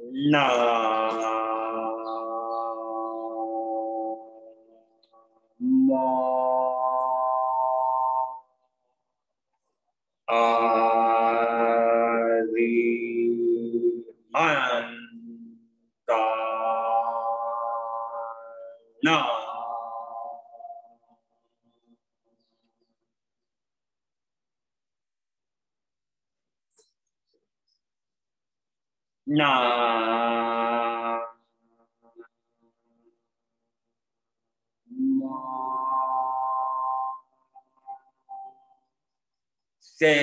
ना मो अरिहंता ना ना से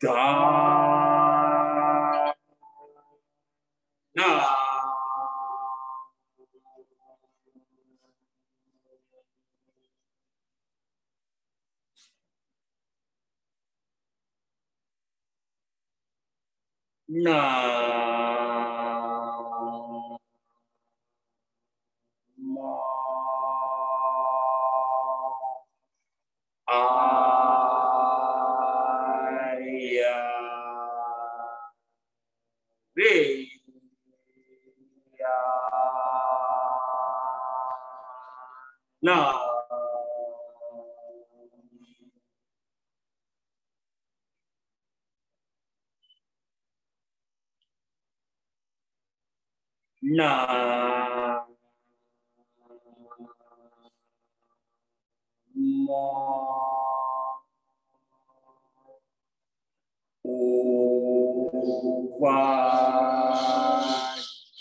धा ना ना आया वे ना ना मो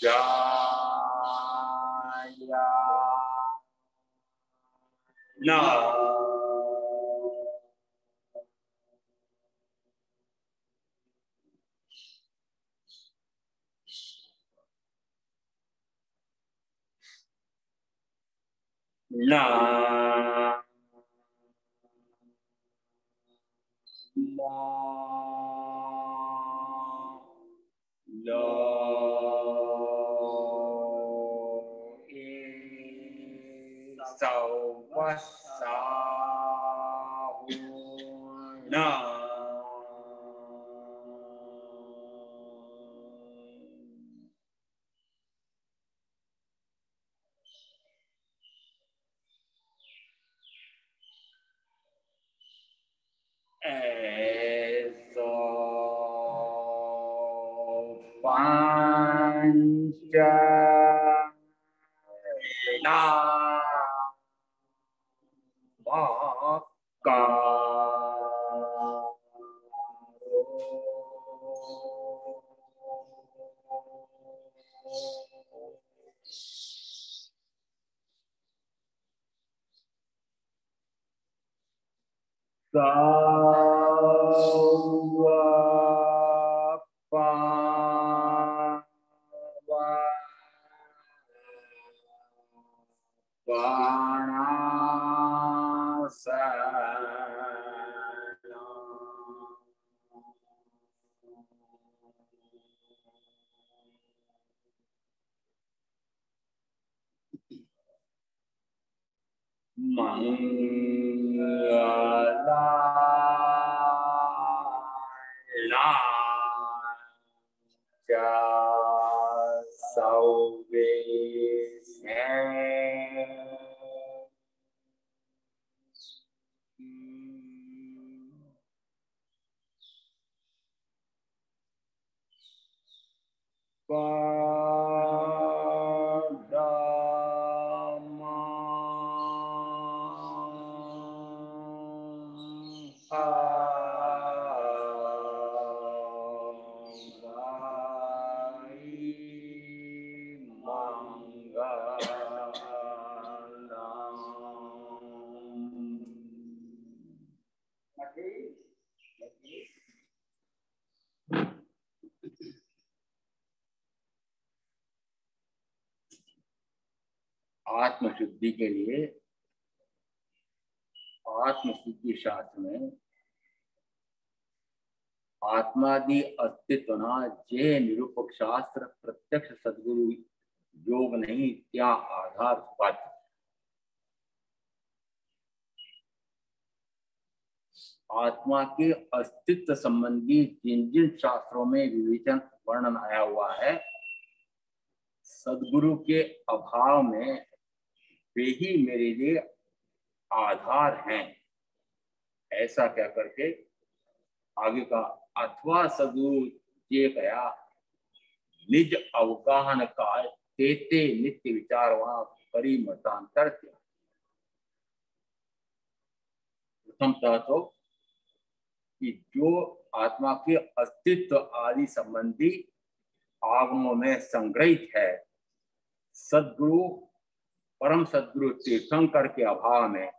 उवाजाया ना ना मो लो सवसा ना ऐसो पंच ना का आत्मशुद्धि के लिए आत्मशुद्धि शास्त्र में आत्मादि अस्तित्व ना जे निरूपक शास्त्र प्रत्यक्ष सद्गुरु योग नहीं त्या आधार उपाधि। आत्मा के अस्तित्व संबंधी जिन जिन शास्त्रों में विवेचन वर्णन आया हुआ है, सदगुरु के अभाव में वे ही मेरे लिए आधार हैं, ऐसा कह करके आगे का अथवा सदगुरु ये कहा निज अवगाहन का तेते नित्य विचार वहां करी मतांतर क्या। प्रथमतः तो कि जो आत्मा के अस्तित्व आदि संबंधी आगमों में संग्रहित है, सदगुरु परम सदगुरु तीर्थंकर के अभाव में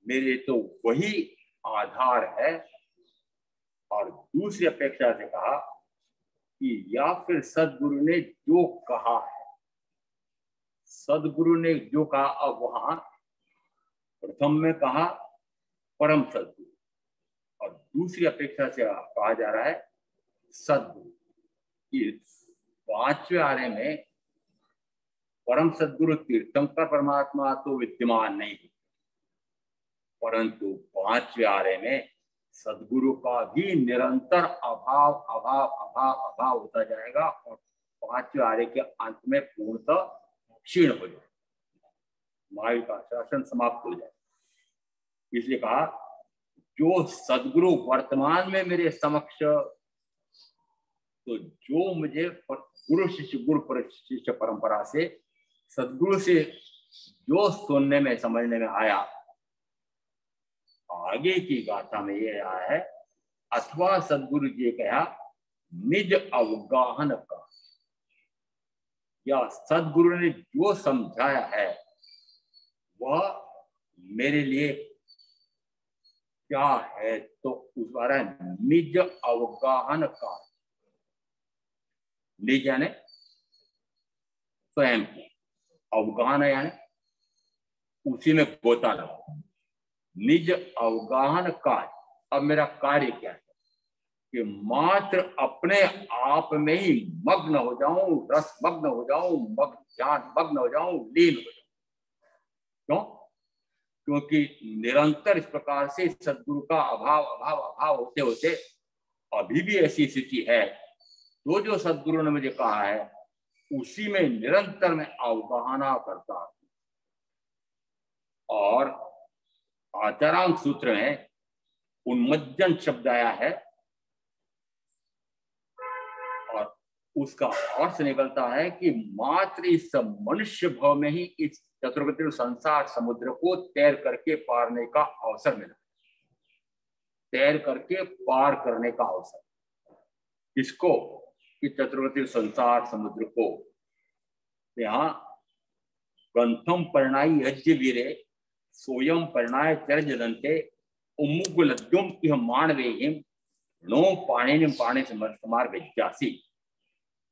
मेरे तो वही आधार है। और दूसरी अपेक्षा से कहा कि या फिर सदगुरु ने जो कहा है, सदगुरु ने जो कहा, अब वहां प्रथम में कहा परम सदगुरु और दूसरी अपेक्षा से कहा जा रहा है सदगुरु। पांचवें आर्य में परम सदगुरु तीर्थंकर परमात्मा तो विद्यमान नहीं, परंतु पांचवें आर्य में सदगुरु का भी निरंतर अभाव अभाव अभाव अभाव होता जाएगा और पांचवें आर्य के अंत में पूर्णतः क्षीण हो जाए, माया का शासन समाप्त हो जाए। इसलिए कहा जो सदगुरु वर्तमान में मेरे समक्ष, तो जो मुझे गुरु शिष्य परंपरा से सदगुरु से जो सुनने में समझने में आया, आगे की गाथा में ये आया है अथवा सदगुरु जी कहा निज अवगाहन का, या सदगुरु ने जो समझाया है वह मेरे लिए क्या है, तो उस बार निज अवगाहन का। निज यानी स्वयं की, अवगाहन यानी उसी में गोता लगा। निज अवगाहन कार्य, अब मेरा कार्य क्या है कि मात्र अपने आप में ही मग्न हो जाऊं, रस मग्न हो जाऊं, ज्ञान मग्न हो जाऊं, लीन हो जाऊं। क्यों? क्योंकि निरंतर इस प्रकार से सदगुरु का अभाव अभाव अभाव होते होते अभी भी ऐसी स्थिति है, तो जो सदगुरु ने मुझे कहा है उसी में निरंतर मैं अवगाहना करता हूं। और आचारांग सूत्र में उन्मज्जन शब्द आया है और उसका अर्थ निकलता है कि मात्र इस मनुष्य भाव में ही इस चतुर्गति संसार समुद्र को तैर करके पारने का अवसर मिला, तैर करके पार करने का अवसर। इसको कि चतुर्गति संसार समुद्र को यहाँ ग्रंथम परिणाई यज्ञ वीरे सोयम परिणाय चरजदंते उमुगुलद्युम इह मानवेहिम नो पाणिनिम पाणे समार विज्ञासी।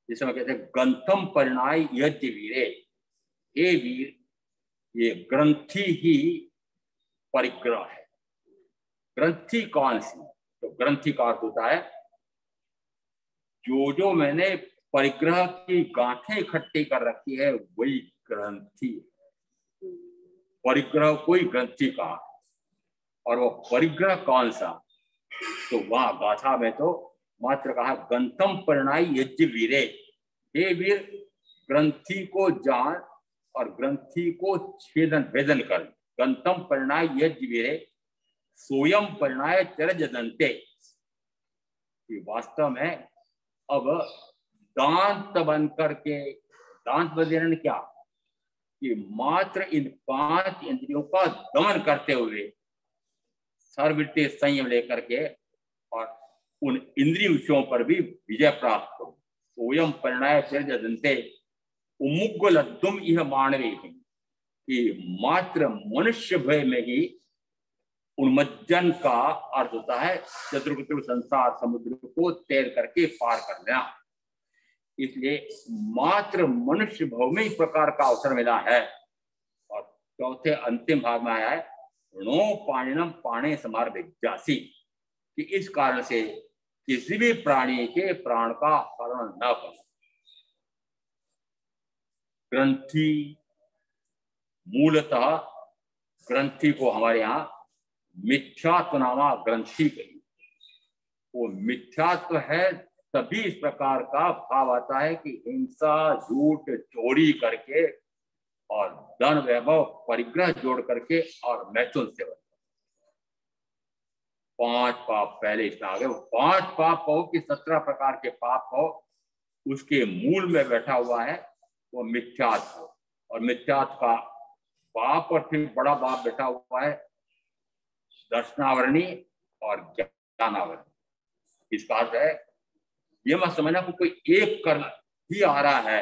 जिसमें कहते हैं ग्रंथम परिणाय यज्ञ वीरे, हे वीर ये ग्रंथि ही परिग्रह है। ग्रंथि कौन सी? तो ग्रंथि का अर्थ होता है जो मैंने परिग्रह की गांठें इकट्ठी कर रखी है वही ग्रंथि। परिग्रह कोई ग्रंथि का, और वो परिग्रह कौन सा? तो वहां गाथा में तो मात्र कहा ग्रंथम परिणाई यज्ञ वीरे, हे वीर ग्रंथि को जान और ग्रंथि को छेदन भेदन कर। ग्रंथम परिणाय यज्ञ वीरे सोयम परिणाय चरजदंते। वास्तव में अब दांत बन करके, दांत बदलन क्या कि मात्र इन 5 इंद्रियों का दमन करते हुए सर्ववृत्तीय संयम लेकर के और उन इंद्रिय विषयों पर भी विजय प्राप्त करो। सोयम परिणाय चरजदंते उमुग्गलद्युम इह मानवे, कि मात्र मनुष्य भय में ही उन्मज्जन का अर्थ होता है चतुर्गति संसार समुद्र को तैर करके पार करना। इसलिए मात्र मनुष्य भव में इस प्रकार का अवसर मिला है। और चौथे अंतिम भाग में आया है णो पाणिनम पाणे समार विज्ञासी, कि इस कारण से किसी भी प्राणी के प्राण का हरण न करो। ग्रंथि मूलतः, ग्रंथि को हमारे यहाँ मिथ्यात्व नामा ग्रंथि कही। वो मिथ्यात्व है तभी इस प्रकार का भाव आता है कि हिंसा, झूठ, चोरी करके और धन वैभव परिग्रह जोड़ करके और मैथुन सेवन। 5 पाप पहले इसमें आ गए। 5 पाप कहो कि 17 प्रकार के पाप हो, उसके मूल में बैठा हुआ है वो मिथ्यात्व। और मिथ्यात्व का पाप और फिर बड़ा पाप बैठा हुआ है दर्शनावरणी और ज्ञानावरणी। इसका अर्थ है ये मत समझना कि कोई एक कर्म ही आ रहा है।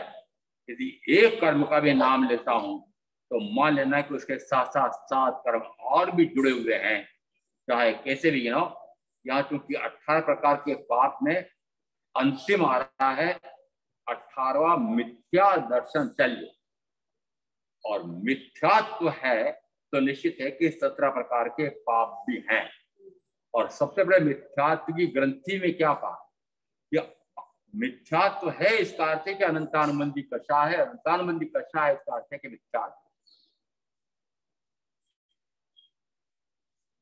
यदि एक कर्म का भी नाम लेता हूं तो मान लेना कि उसके साथ साथ 7 कर्म और भी जुड़े हुए हैं, चाहे कैसे भी गिनो। यहाँ चूंकि 18 प्रकार के पाप में अंतिम आ रहा है 18वां मिथ्या दर्शन चल्य। और मिथ्यात्व है तो निश्चित है कि 17 प्रकार के पाप भी हैं। और सबसे बड़े मिथ्यात्व की ग्रंथि में क्या कहा? मिथ्यात्व है इसका अर्थ है कि अनंतानुबंधी कषा है। अनंतानुबंधी कषा है इसका अर्थ है कि मिथ्यात्व।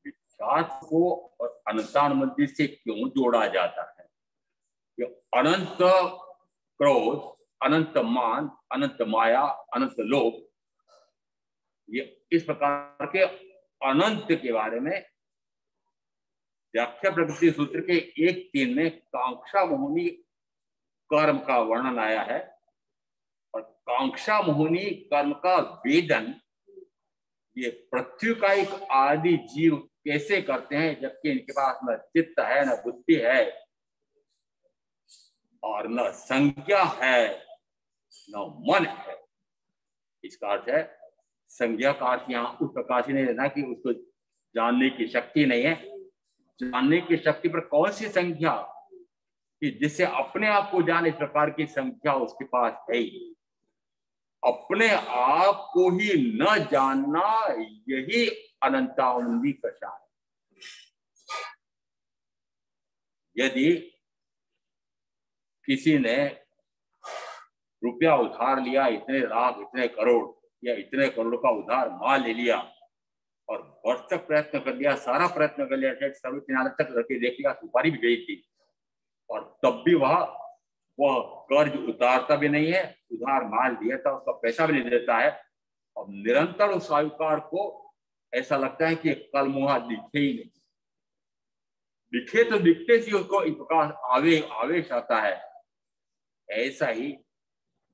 मिथ्यात्व को और अनंतानुबंधी से क्यों जोड़ा जाता है? कि अनंत क्रोध, अनंत मान, अनंत माया, अनंत लोभ, ये इस प्रकार के अनंत के बारे में व्याख्या प्रकृति सूत्र के 1:3 में कांक्षा मोहिनी कर्म का वर्णन आया है। और कांक्षा मोहिनी कर्म का वेदन ये पृथ्वी का एक आदि जीव कैसे करते हैं, जबकि इनके पास न चित्त है, न बुद्धि है और न संज्ञा है, न मन है। इसका अर्थ है संज्ञा का अर्थ यहाँ उस प्रकार से नहीं लेना कि उसको जानने की शक्ति नहीं है। जानने की शक्ति पर कौन सी संज्ञा कि जिससे अपने आप को जाने, इस प्रकार की संख्या उसके पास है ही। अपने आप को ही न जानना यही अनंतानुबंधी कषा है। यदि किसी ने रुपया उधार लिया, इतने लाख, इतने करोड़ या इतने करोड़ का उधार माल ले लिया और वर्ष तक प्रयत्न कर लिया, सारा प्रयत्न कर लिया, सर्वोच्च न्यायालय तक रखे देख लिया, सुपारी भी गई थी और तब भी वह कर्ज उतारता भी नहीं है, उधार माल दिया था उसका पैसा भी नहीं देता है। और निरंतर उस साहूकार को ऐसा लगता है कि कल मुहा दिखे ही नहीं। दिखे तो दिखते से उसको इस प्रकार आवेश आता है। ऐसा ही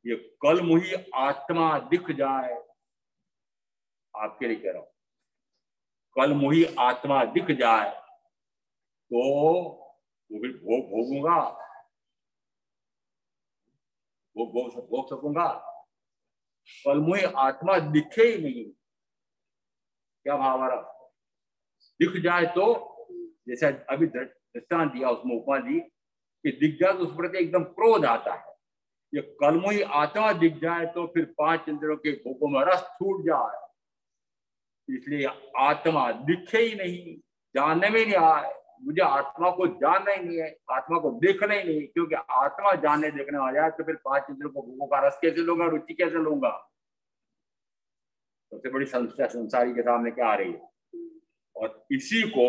ये कल मुही आत्मा दिख जाए, आपके लिए कह रहा हूं, कल मुही आत्मा दिख जाए तो वो भी भोगूंगा, वो भोग सकूंगा। कल मुही आत्मा दिखे ही नहीं, क्या भाव आ रहा? दिख जाए तो जैसा अभी दृष्टांत दिया उसमें उपमा दी कि दिख जाए तो उस पर एकदम क्रोध आता है। ये कलमुही आत्मा दिख जाए तो फिर 5 इंद्रियों के भोगों में रस छूट जाए। इसलिए आत्मा दिखे ही नहीं, जानने में नहीं आए। मुझे आत्मा को जानना ही नहीं है, आत्मा को देखना ही नहीं, क्योंकि आत्मा जानने देखने आ जाए तो फिर 5 इंद्रियों को भोगों का रस कैसे लूंगा, रुचि कैसे लूंगा? सबसे बड़ी समस्या संसारी के सामने क्या आ रही है? और इसी को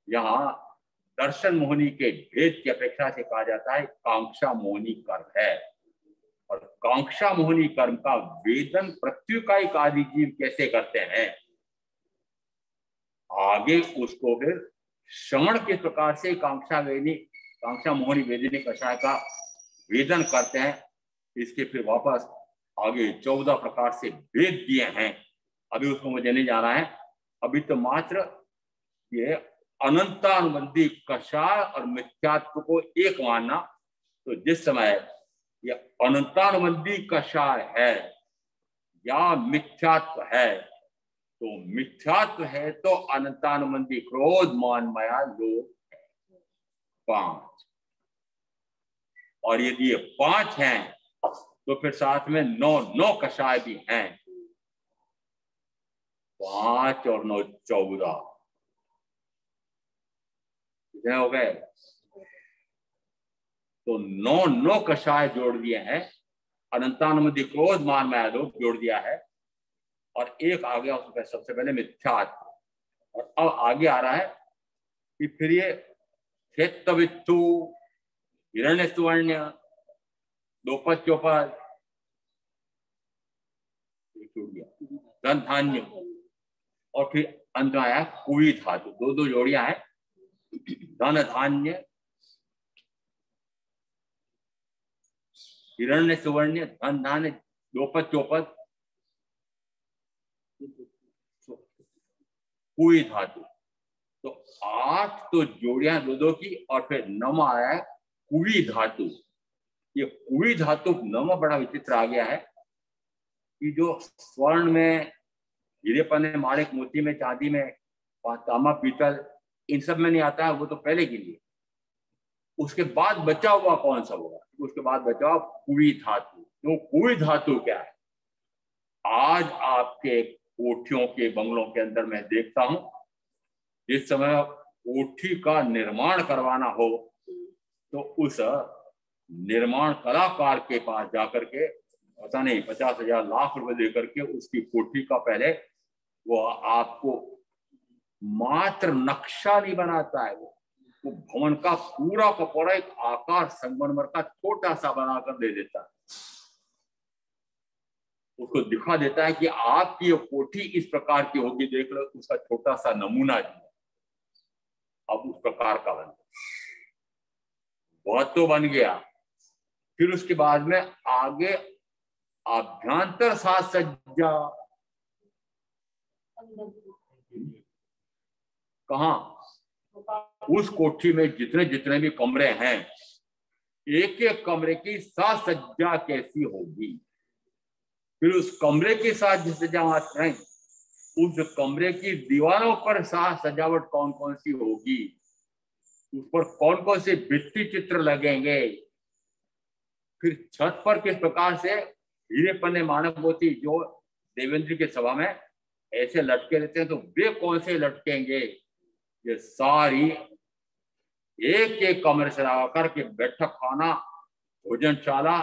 यहाँ दर्शन मोहिनी के भेद की अपेक्षा से कहा जाता है कांक्षा मोहिनी कर्म है। और कांक्षा मोहिनी कर्म का वेदन पृथ्वी का एक आदि जीव कैसे करते हैं, आगे उसको फिर श्रवण किस प्रकार से कांक्षा मोहिनी वेदिनी कषाय का वेदन करते हैं, इसके फिर वापस आगे 14 प्रकार से भेद दिए हैं। अभी उसको मुझे नहीं जाना है। अभी तो मात्र ये अनंतानुबंधी कषाय और मिथ्यात्व को एक मानना। तो जिस समय ये अनंतानुबंधी कषाय है या मिथ्यात्व है, तो मिथ्यात्व है तो अनंतानुबंधी क्रोध, मान, माया, लोभ 5। और यदि ये 5 हैं तो फिर साथ में 9 कषाय भी हैं। 5 और 9 14 कितने हो गए? तो 9 कषाय जोड़ दिए हैं, अनंतानुबंधी क्रोध, मान, माया, लोभ जोड़ दिया है, और एक आ गया उसमें सबसे पहले मिथ्यात्व। और अब आगे आ रहा है कि फिर ये क्षेत्रवित्तु, हिरण्य सुवर्ण, दोपद चौपद, छूट गया, धन धान्य, और फिर अंत में आया कुवी धातु। दो जोड़ियां हैं, धन धान्य, हिरण्य सुवर्ण, धन धान्य, दोपद चौपद, कुवी धातु। तो 8 तो जोड़ियां दो की, और फिर नम आया है कुवी धातु। ये कुवी धातु नम बड़ा विचित्र आ गया है कि जो स्वर्ण में, हीरे पन्ने, माणिक, मोती में, चांदी में, तांबा, पीतल, इन सब में नहीं आता है, वो तो पहले के लिए। उसके बाद बचा हुआ कौन सा होगा? उसके बाद बचा हुआ कुवी धातु। तो कुवी धातु क्या है? आज आपके कोठियों के, बंगलों के अंदर मैं देखता हूं, जिस समय कोठी का निर्माण करवाना हो तो उस निर्माण कलाकार के पास जाकर के, पता नहीं 50,000 लाख रुपए देकर के उसकी कोठी का पहले वो आपको मात्र नक्शा नहीं बनाता है, वो भवन का पूरा का पूरा एक आकार संगमरमर का छोटा सा बनाकर दे देता है। उसको दिखा देता है कि आपकी ये कोठी इस प्रकार की होगी, देख लो, उसका छोटा सा नमूना दिया। अब उस प्रकार का बन बहुत तो बन गया। फिर उसके बाद में आगे आभ्यंतर साज सज्जा, कहां? उस कोठी में जितने जितने भी कमरे हैं, एक एक कमरे की साज सज्जा कैसी होगी, फिर उस कमरे के साथ सजावट है, उस कमरे की दीवारों पर साज सजावट कौन कौन सी होगी, उस पर कौन कौन से भित्ति चित्र लगेंगे, फिर छत पर किस प्रकार से हीरे पन्ने, मानव मोती जो देवेंद्र की सभा में ऐसे लटके रहते हैं, तो वे कौन से लटकेंगे। ये सारी एक एक कमरे से लगा करके बैठक खाना, भोजनशाला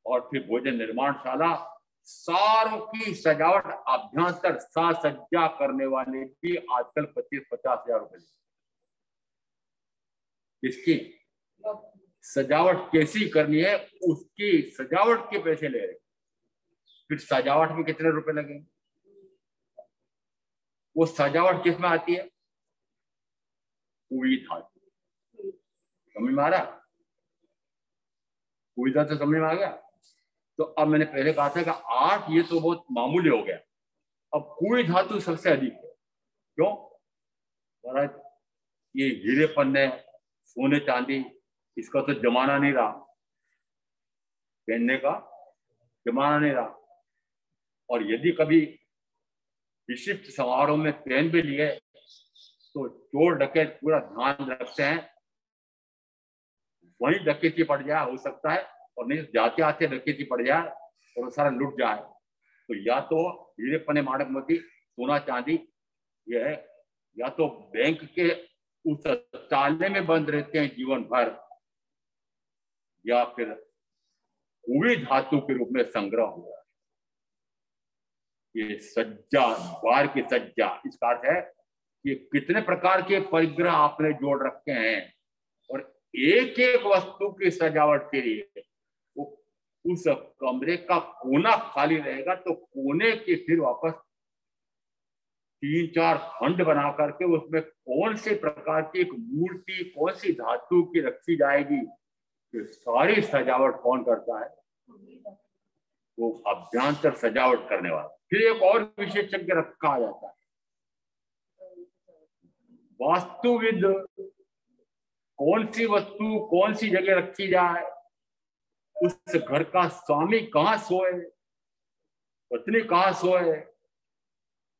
और फिर भोजन निर्माणशाला, सारों की सजावट अभ्यंतर साज सज्जा करने वाले भी आजकल 25-50 हजार रुपए। इसकी सजावट कैसी करनी है, उसकी सजावट के पैसे ले रहे। फिर सजावट में कितने रुपए लगेंगे? वो सजावट किस में आती है? कुवी धातु। समझ में आ रहा? कुवी धातु समझ में आ गया? तो अब मैंने पहले कहा था कि 8 ये तो बहुत मामूली हो गया, अब कुवी धातु सबसे अधिक है। क्यों? महाराज ये हीरे पन्ने, सोने चांदी, इसका तो जमाना नहीं रहा, पहनने का जमाना नहीं रहा। और यदि कभी विशिष्ट समारोह में पहन भी लिए तो चोर डकैत पूरा ध्यान रखते हैं, वही डकैती पड़ जाए हो सकता है, और नहीं जाते आते डकैती पड़ जाए और वो सारा लुट जाए। तो या तो हीरे पन्ने, माणक मोती, सोना चांदी ये है, या तो बैंक के उस ताले में बंद रहते हैं जीवन भर, या फिर कुवी धातु के रूप में संग्रह हुआ। ये सज्जा, द्वार की सज्जा, इसका अर्थ है कि कितने प्रकार के परिग्रह आपने जोड़ रखे हैं, और एक एक वस्तु की सजावट के लिए वो उस कमरे का कोना खाली रहेगा, तो कोने के फिर वापस 3-4 खंड बना करके उसमें कौन से प्रकार की एक मूर्ति, कौन सी धातु की रखी जाएगी, तो सारी सजावट कौन करता है? वो अभ्यंतर सजावट करने वाला। फिर एक और विशेषज्ञ रखा जाता है, वास्तुविद। कौन सी वस्तु कौन सी जगह रखी जाए, उस घर का स्वामी कहाँ सोए, पत्नी कहाँ सोए,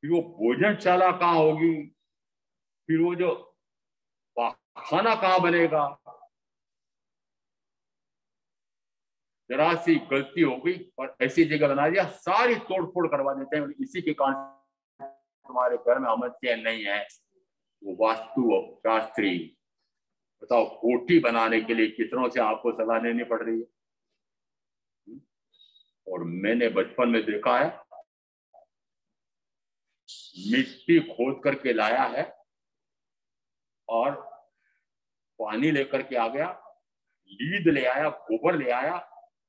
फिर वो भोजनशाला कहाँ होगी, फिर वो जो खाना कहाँ बनेगा। जरा सी गलती हो गई और ऐसी जगह बना दिया, सारी तोड़फोड़ करवा देते हैं। इसी के कारण तुम्हारे घर में अमन चैन नहीं है। वो वास्तु शास्त्री, बताओ, कोठी बनाने के लिए कितनों से आपको सलाह लेनी पड़ रही है। और मैंने बचपन में देखा है, मिट्टी खोद करके लाया है और पानी लेकर के आ गया, लीद ले आया, गोबर ले आया,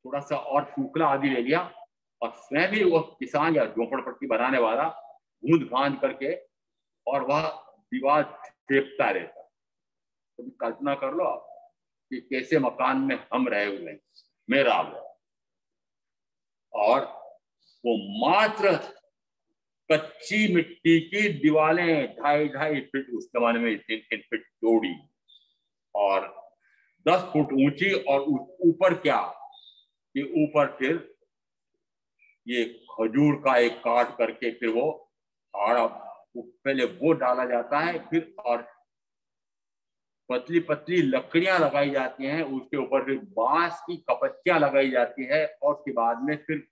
थोड़ा सा और फूकला आदि ले लिया और स्वयं भी वो किसान या झोपड़पट्टी बनाने वाला गूंद गांद करके और वह दीवार फेंकता रहता। तो कल्पना कर लो आप कि कैसे मकान में हम रहे हुए, मेरा और वो मात्र कच्ची मिट्टी की दीवारें 2.5 फीट, उस जमाने में 3 फीट चौड़ी और 10 फुट ऊंची, और ऊपर क्या कि ऊपर फिर ये खजूर का एक काट करके फिर वो आड़ा, पहले वो डाला जाता है, फिर और पतली पतली लकड़ियां लगाई जाती हैं, उसके ऊपर फिर बांस की कपच्चियां लगाई जाती है और उसके बाद में फिर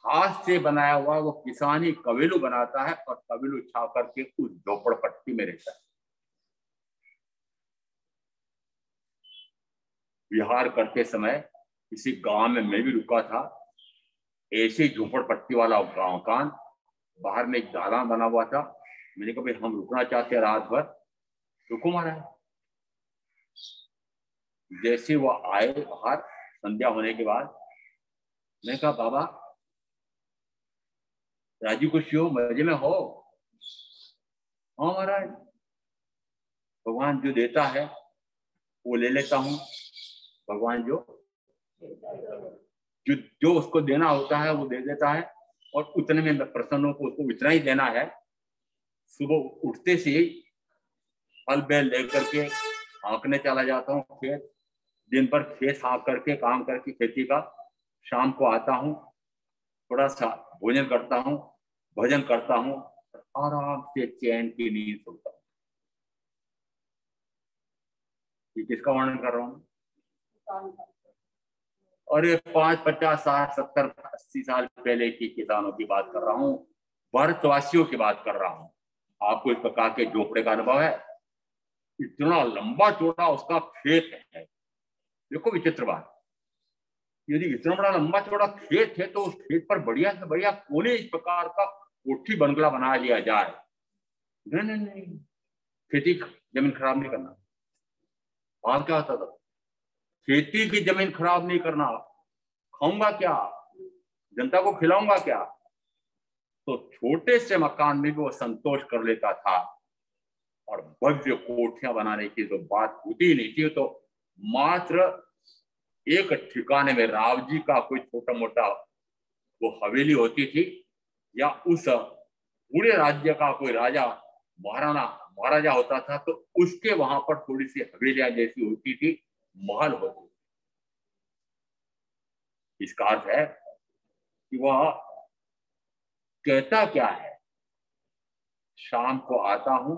हाथ से बनाया हुआ वो किसानी कवेलू बनाता है और कवेलू छा करके उस झोपड़पट्टी में रहता है। विहार करते समय किसी गांव में मैं भी रुका था, ऐसे झोपड़पट्टी वाला मकान, बाहर में एक दालान बना हुआ था। मैंने कहा भाई हम रुकना चाहते हैं रात भर, रुको महाराज। जैसे वो आए बाहर संध्या होने के बाद, मैं कहा बाबा राजी खुशी हो, मजे में हो? हाँ महाराज, भगवान जो देता है वो ले लेता हूँ, भगवान जो उसको देना होता है वो दे देता है और उतने में मैं प्रसन्न हूँ, उसको इतना ही देना है। सुबह उठते से ही हल बैल लेकर के हाँकने चला जाता हूँ खेत, दिन भर खेत हाँक करके काम करके खेती का, शाम को आता हूँ, थोड़ा सा भोजन करता हूँ, भजन करता हूँ, आराम से चैन की नींद सोता हूँ। ये किसका वर्णन कर रहा हूँ? और ये 5, 50, 60, 70, 80 साल पहले की किसानों की बात कर रहा हूँ, भारतवासियों की बात कर रहा हूँ। आपको इस प्रकार के झोपड़े का अनुभव है? इतना लंबा चौड़ा उसका खेत है। देखो विचित्र बात, यदि इतना बड़ा लंबा चौड़ा खेत है तो उस खेत पर बढ़िया से बढ़िया कोने इस प्रकार का कोठी बंगला बना लिया जाए। नहीं नहीं नहीं, खेती जमीन खराब नहीं करना। वहां क्या होता था, खेती की जमीन खराब नहीं करना, खाऊंगा क्या, जनता को खिलाऊंगा क्या। तो छोटे से मकान में भी वो संतोष कर लेता था और भव्य कोठियां बनाने की तो बात होती ही नहीं थी। तो मात्र एक ठिकाने में राव जी का कोई छोटा मोटा वो हवेली होती थी, या उस पूरे राज्य का कोई राजा महाराजा होता था तो उसके वहां पर थोड़ी सी हवेलियां जैसी होती थी, महल होती थी। इसका अर्थ है कि वह कहता क्या है, शाम को आता हूं,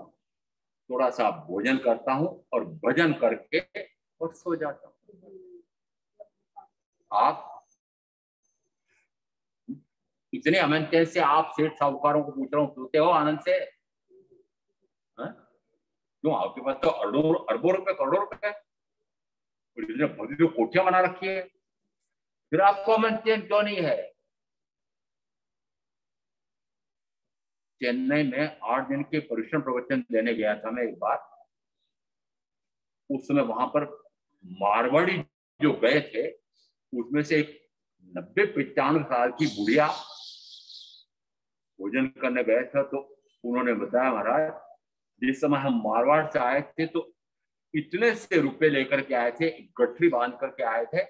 थोड़ा सा भोजन करता हूं और भजन करके और सो जाता हूं। आप इतने अमन से आप सेठ साहूकारों को पूछ रहा हूं, सोते हो आनंद से? क्यों? आपके पास तो अरबों रुपए, करोड़ों रुपए, इतने भव्य कोठियां बना रखी है, फिर आपको अमन चैन क्यों नहीं है? चेन्नई में 8 दिन के परिश्रम प्रवचन देने गया था मैं एक बार। उस समय वहां पर मारवाड़ी जो गए थे उसमें से एक 90-95 साल की बुढ़िया भोजन करने गए थे, तो उन्होंने बताया महाराज जिस समय हम मारवाड़ से आए थे तो इतने से रुपए लेकर के आए थे, गठरी बांध करके आए थे।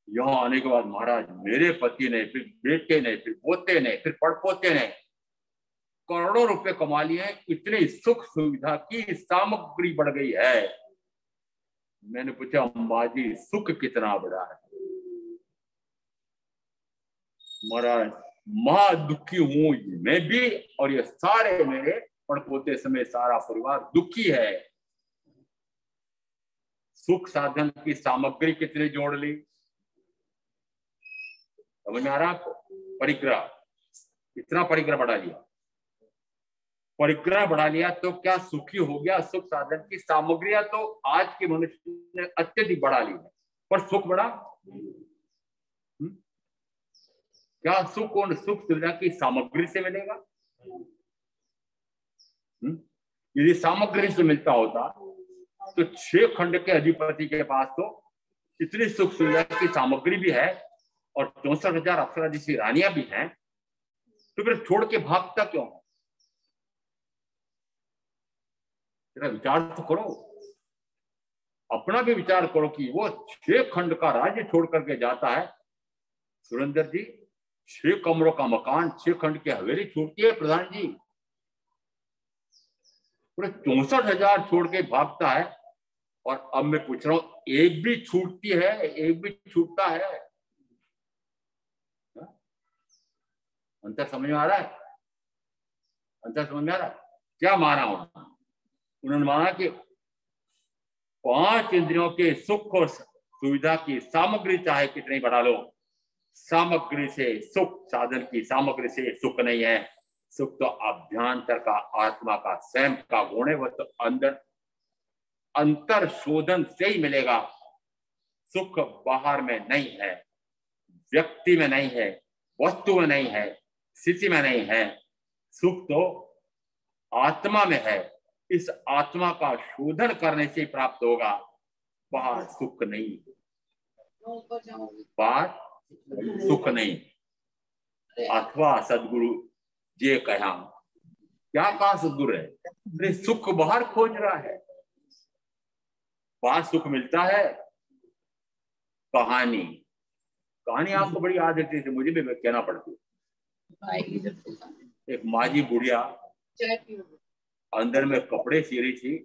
यहाँ आने के बाद महाराज मेरे पति ने, फिर बेटे ने, फिर पोते ने, फिर पड़पोते ने करोड़ों रुपए कमा लिए हैं। इतनी सुख सुविधा की सामग्री बढ़ गई है। मैंने पूछा अम्बाजी सुख कितना बड़ा है? महाराज महा दुखी हूं मैं भी, और ये सारे मेरे पड़पोते समेत सारा परिवार दुखी है। सुख साधन की सामग्री कितनी जोड़ ली, समझ में आ रहा आपको? परिग्रह, इतना परिग्रह बढ़ा लिया, परिग्रह बढ़ा लिया तो क्या सुखी हो गया? सुख साधन की सामग्रियां तो आज के मनुष्य ने अत्यधिक बढ़ा ली है, पर सुख बढ़ा? क्या सुख और सुख सुविधा की सामग्री से मिलेगा? यदि सामग्री से मिलता होता तो 6 खंड के अधिपति के पास तो इतनी सुख सुविधा की सामग्री भी है और 64,000 अप्सरा जैसी रानियां भी हैं, तो फिर छोड़ के भागता क्यों? तेरा विचार तो करो, अपना भी विचार करो कि वो 6 खंड का राज्य छोड़ करके जाता है। सुरेंद्र जी, 6 कमरों का मकान, 6 खंड की हवेली छूटती है प्रधान जी, पूरे 64,000 छोड़ के भागता है। और अब मैं पूछ रहा हूं, एक भी छूटती है, एक भी छूटता है? अंतर समझ में आ रहा है? अंतर समझ में आ रहा है? क्या माना उन्होंने माना कि 5 इंद्रियों के सुख और सुविधा की सामग्री चाहे कितनी बढ़ा लो, सामग्री से सुख, साधन की सामग्री से सुख नहीं है। सुख तो अभ्यंतर का, आत्मा का स्वयं का गुण है, वो तो अंदर अंतर शोधन से ही मिलेगा। सुख बाहर में नहीं है, व्यक्ति में नहीं है, वस्तु में नहीं है, स्थिति में नहीं है। सुख तो आत्मा में है। इस आत्मा का शोधन करने से प्राप्त होगा, बाहर सुख नहीं, बाहर सुख नहीं। अथवा सदगुरु ये कहा, क्या कहा सदगुरु है? अरे सुख बाहर खोज रहा है, बाहर सुख मिलता है। कहानी कहानी आपको बड़ी आदत है, मुझे भी कहना पड़ती है। एक माजी बुढ़िया अंदर में कपड़े सी रही थी,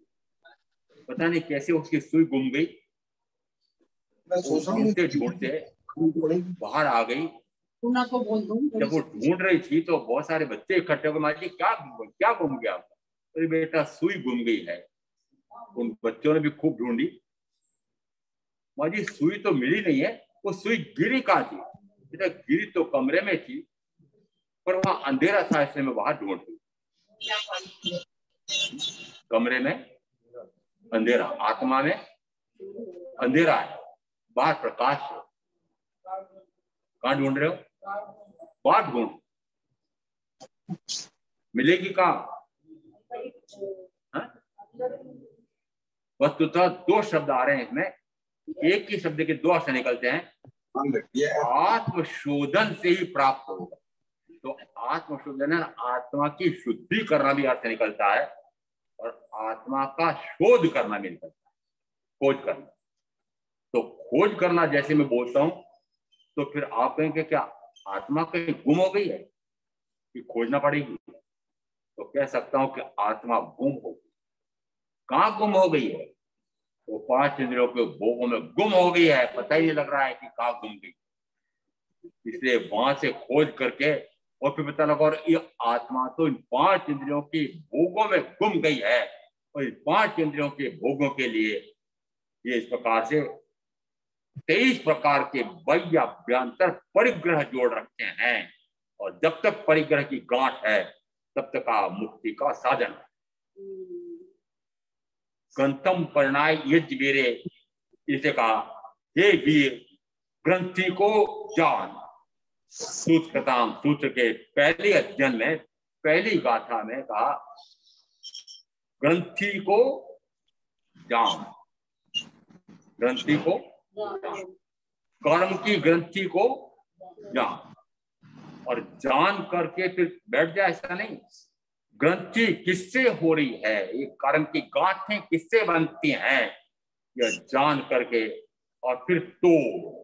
पता नहीं कैसे उसकी सुई गुम गई, ढूंढते ढूंढते बाहर आ गई। जब वो ढूंढ रही थी तो बहुत सारे बच्चे इकट्ठे हो गए, माँ जी क्या क्या गुम गया? अरे बेटा सुई गुम गई है। उन बच्चों ने भी खूब ढूंढी, माँ जी सुई तो मिली नहीं है। वो सुई गिरी कहाँ थी? बेटा गिरी तो कमरे में थी, पर वहां अंधेरा था इसलिए मैं बाहर ढूंढ रही। कमरे में अंधेरा, आत्मा में अंधेरा है, बाहर प्रकाश है। कहाँ ढूंढ रहे हो? बाहर ढूंढ, मिलेगी कहाँ? वस्तुतः 2 शब्द आ रहे हैं इसमें, एक ही शब्द के 2 अर्थ निकलते हैं। आत्मशोधन से ही प्राप्त होगा। तो आत्मशोधन है, आत्मा की शुद्धि करना भी अर्थ निकलता है, और आत्मा का शोध करना भी निकलता है, खोज करना। तो खोज करना जैसे मैं बोलता हूं, तो फिर आप कहेंगे क्या आत्मा कहीं गुम हो गई है कि खोजना पड़ेगी? तो कह सकता हूं कि आत्मा गुम हो गई। कहाँ गुम हो गई है? वो 5 इंद्रियों के भोगों में गुम हो गई है, पता ही नहीं लग रहा है कि कहाँ गुम गई। इसलिए वहां से खोज करके और फिर पता लगा, और ये आत्मा तो इन 5 इंद्रियों की भोगों में गुम गई है, और इन 5 इंद्रियों के भोगों के लिए ये इस प्रकार से 23 प्रकार के बाह्य अभ्यंतर परिग्रह जोड़ रखे हैं। और जब तक परिग्रह की गांठ है तब तक मुक्ति का साधन है। ग्रंथम परिणाय यज्ञ मेरे, इसे कहा हे वीर ग्रंथि को जान। सूत्रकृताम, सूत्र के पहले अध्ययन में पहली गाथा में कहा ग्रंथि को जान, ग्रंथि को जान, कर्म की ग्रंथि को जान। और जान करके फिर बैठ जाए, ऐसा नहीं। ग्रंथि किससे हो रही है, ये कर्म की गांठें किससे बनती हैं, यह जान करके और फिर तोड़।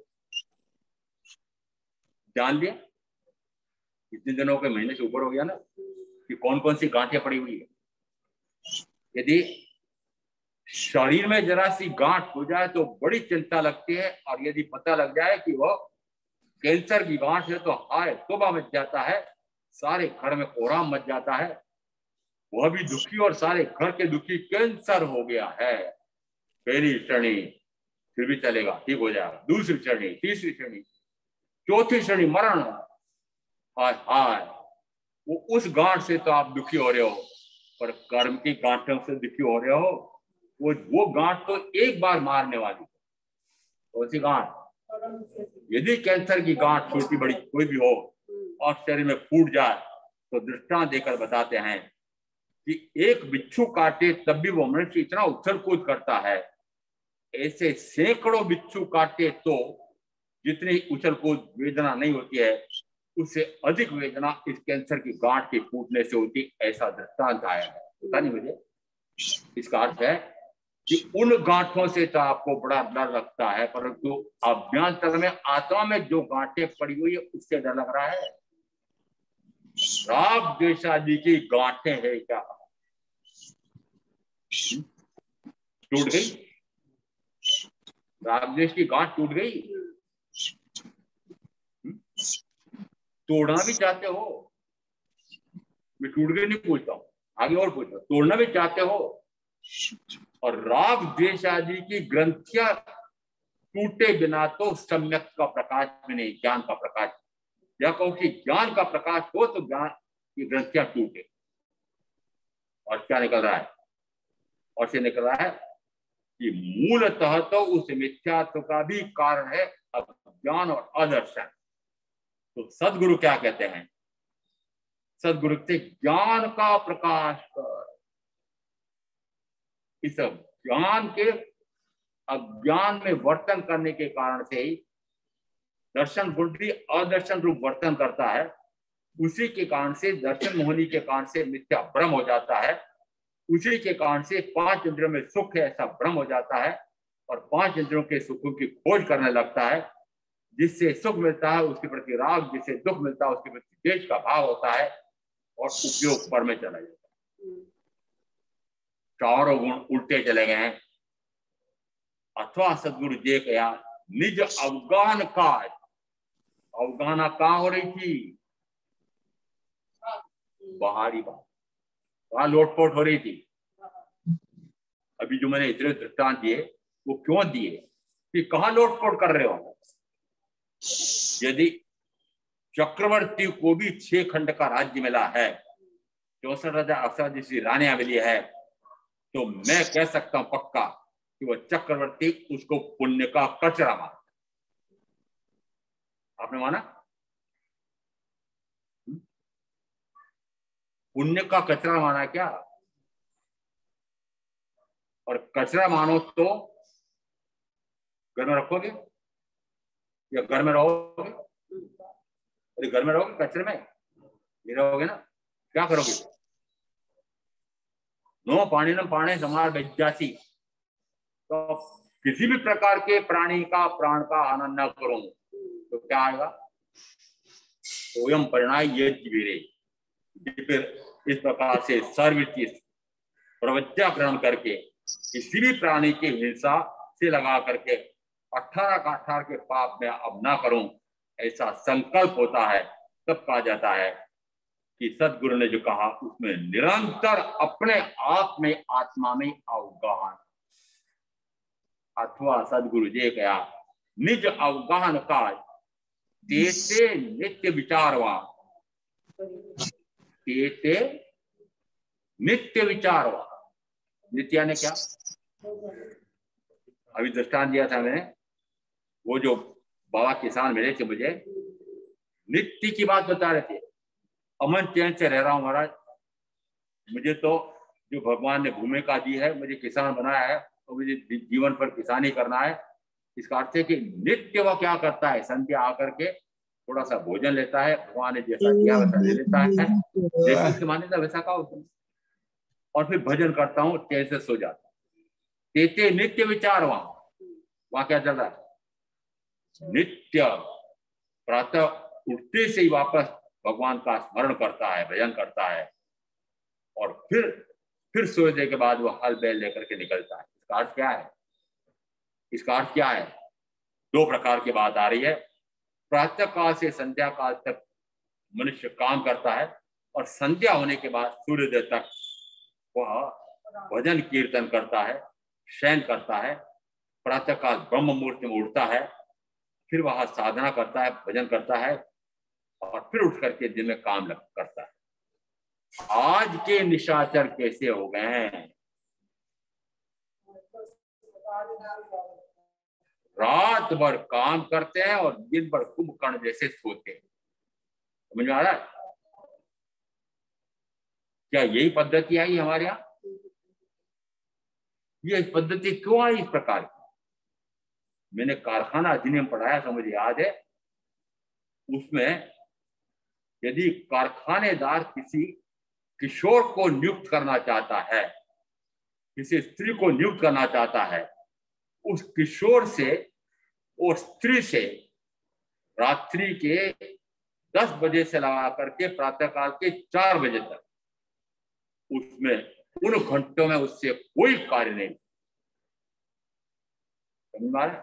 जान लिया, इतने दिनों के महीने से ऊपर हो गया ना कि कौन कौन सी गांठें पड़ी हुई है। यदि शरीर में जरा सी गांठ हो जाए तो बड़ी चिंता लगती है, और यदि पता लग जाए कि वो कैंसर की गांठ है तो हाय तौबा मच जाता है, सारे घर में कोहराम मच जाता है। वह भी दुखी और सारे घर के दुखी, कैंसर हो गया है। पहली श्रेणी फिर भी चलेगा, ठीक हो जाएगा। दूसरी श्रेणी, तीसरी श्रेणी, चौथी श्रेणी मरण। हाय हाय, वो उस गांठ से तो आप दुखी हो रहे हो, पर कर्म की गांठों से दुखी हो रहे हो। वो गांठ तो एक बार मारने वाली। कौन सी गांठ? यदि कैंसर की गांठ छोटी बड़ी कोई भी हो और शरीर में फूट जाए तो दृष्टांत देकर बताते हैं कि एक बिच्छू काटे तब भी वो मनुष्य इतना उछल कूद करता है, ऐसे सैकड़ों बिच्छू काटे तो जितनी उछल कूद वेदना नहीं होती है, उससे अधिक वेदना इस कैंसर की गांठ के फूटने से होती, ऐसा दृष्टांत आया है। पता नहीं मुझे, इसका अर्थ है कि उन गांठों से तो आपको बड़ा डर लगता है, परंतु अभ्यंतर में आत्मा में जो गांठें पड़ी हुई है उससे डर लग रहा है। राग द्वेष आदि की गांठें है क्या, टूट गई? राग द्वेष की गांठ टूट गई? तोड़ना भी चाहते हो? मैं टूट गई नहीं पूछता हूँ, आगे और पूछता, तोड़ना भी चाहते हो? और राग द्वेष आदि की ग्रंथियां टूटे बिना तो सम्यक का प्रकाश में नहीं, ज्ञान का प्रकाश। या कहो कि ज्ञान का प्रकाश हो तो ज्ञान की ग्रंथियां टूटे। और क्या निकल रहा है? और से निकल रहा है कि मूलतः तो उस मिथ्यात्व का भी कारण है अज्ञान और अदर्शन। तो सदगुरु क्या कहते हैं? सदगुरु से ज्ञान का प्रकाश कर, इस ज्ञान के अज्ञान में वर्तन करने के कारण से ही दर्शन गुंडी अदर्शन रूप वर्तन करता है। उसी के कारण से दर्शन मोहनी के कारण से मिथ्या भ्रम हो जाता है। उसी के कारण से 5 इंद्रियों में सुख है ऐसा भ्रम हो जाता है और 5 इंद्रियों के सुखों की खोज करने लगता है। जिससे सुख मिलता है उसके प्रति राग, जिससे दुख मिलता है उसके प्रति द्वेष का भाव होता है और उपयोग पर में चला जाता है। चारों गुण उल्टे चले गए हैं। अथवा सदगुरु जे कया निज अवगान काज, अवगाना कहां हो रही थी? बाहरी बात, वहां लोटपोट हो रही थी। अभी जो मैंने इतने दृष्टांत दिए वो क्यों दिए कि कहां लोटपोट कर रहे हो? यदि चक्रवर्ती को भी 6 खंड का राज्य मिला है, 64,000 अफसर जिसकी रानियां मिली है, तो मैं कह सकता हूं पक्का कि वो चक्रवर्ती उसको पुण्य का कचरा माना। आपने माना? पुण्य का कचरा माना क्या? और कचरा मानो तो घर में रखोगे या घर में रहोगे? अरे घर में रहोगे, कचरे में नहीं रहोगे ना, क्या करोगे? नो पानी न पाने समार बेजासी, तो किसी भी प्रकार के प्राणी का प्राण का आनंद न करो तो क्या आएगा? स्वयं परिणाय ये फिर इस प्रकार से सर्वचित प्रवज्ञा ग्रहण करके किसी भी प्राणी की हिंसा से लगा करके 18 का 18 के पाप में अब ना करूं ऐसा संकल्प होता है, तब कहा जाता है कि सदगुरु ने जो कहा उसमें निरंतर अपने आप में आत्मा में अवगाहन। अथवा सदगुरु जे कया निज अवगाहन काज तेते नित्य विचारवा, तेते नित्य विचारवा। नित्या ने क्या अभी दृष्टांत दिया था मैंने, वो जो बाबा किसान मिले थे मुझे, नित्य की बात बता रहे थे। अमन चैन से रह रहा हूं महाराज, मुझे तो जो भगवान ने भूमिका दी है, मुझे किसान बनाया है तो मुझे जीवन पर किसानी करना है। इसका अर्थ है कि नित्य वह क्या करता है, संध्या आकर के थोड़ा सा भोजन लेता है, भगवान ने जैसा दिया वैसा ले लेता है, जैसे उसकी मान्यता वैसा का होता है, और फिर भजन करता हूँ, चैन से सो जाता हूँ। तेते नित्य विचार वहां क्या चल रहा है? नित्य प्रातः उठते से ही वापस भगवान का स्मरण करता है, भजन करता है, और फिर सोने के बाद वो हल बैल लेकर के निकलता है। इसका अर्थ क्या है? इसका अर्थ क्या है? 2 प्रकार की बात आ रही है। प्रातः काल से संध्या काल तक मनुष्य काम करता है और संध्या होने के बाद सूर्योदय तक वह भजन कीर्तन करता है, शयन करता है, प्रातः काल ब्रह्म मुहूर्त में उठता है, फिर वह साधना करता है, भजन करता है, और फिर उठ करके दिन में काम करता है। आज के निशाचर कैसे हो गए हैं? रात भर काम करते हैं और दिन भर कुंभकर्ण जैसे सोते हैं। समझ में आ रहा है? क्या यही पद्धति आई हमारे यहाँ? ये पद्धति क्यों आई इस प्रकार की? मैंने कारखाना अधिनियम पढ़ाया था, मुझे याद है। उसमें यदि कारखानेदार किसी किशोर को नियुक्त करना चाहता है, किसी स्त्री को नियुक्त करना चाहता है, उस किशोर से और स्त्री से रात्रि के 10 बजे से लगा करके प्रातःकाल के 4 बजे तक, उसमें उन घंटों में उससे कोई कार्य नहीं। समझ में आ रहा है?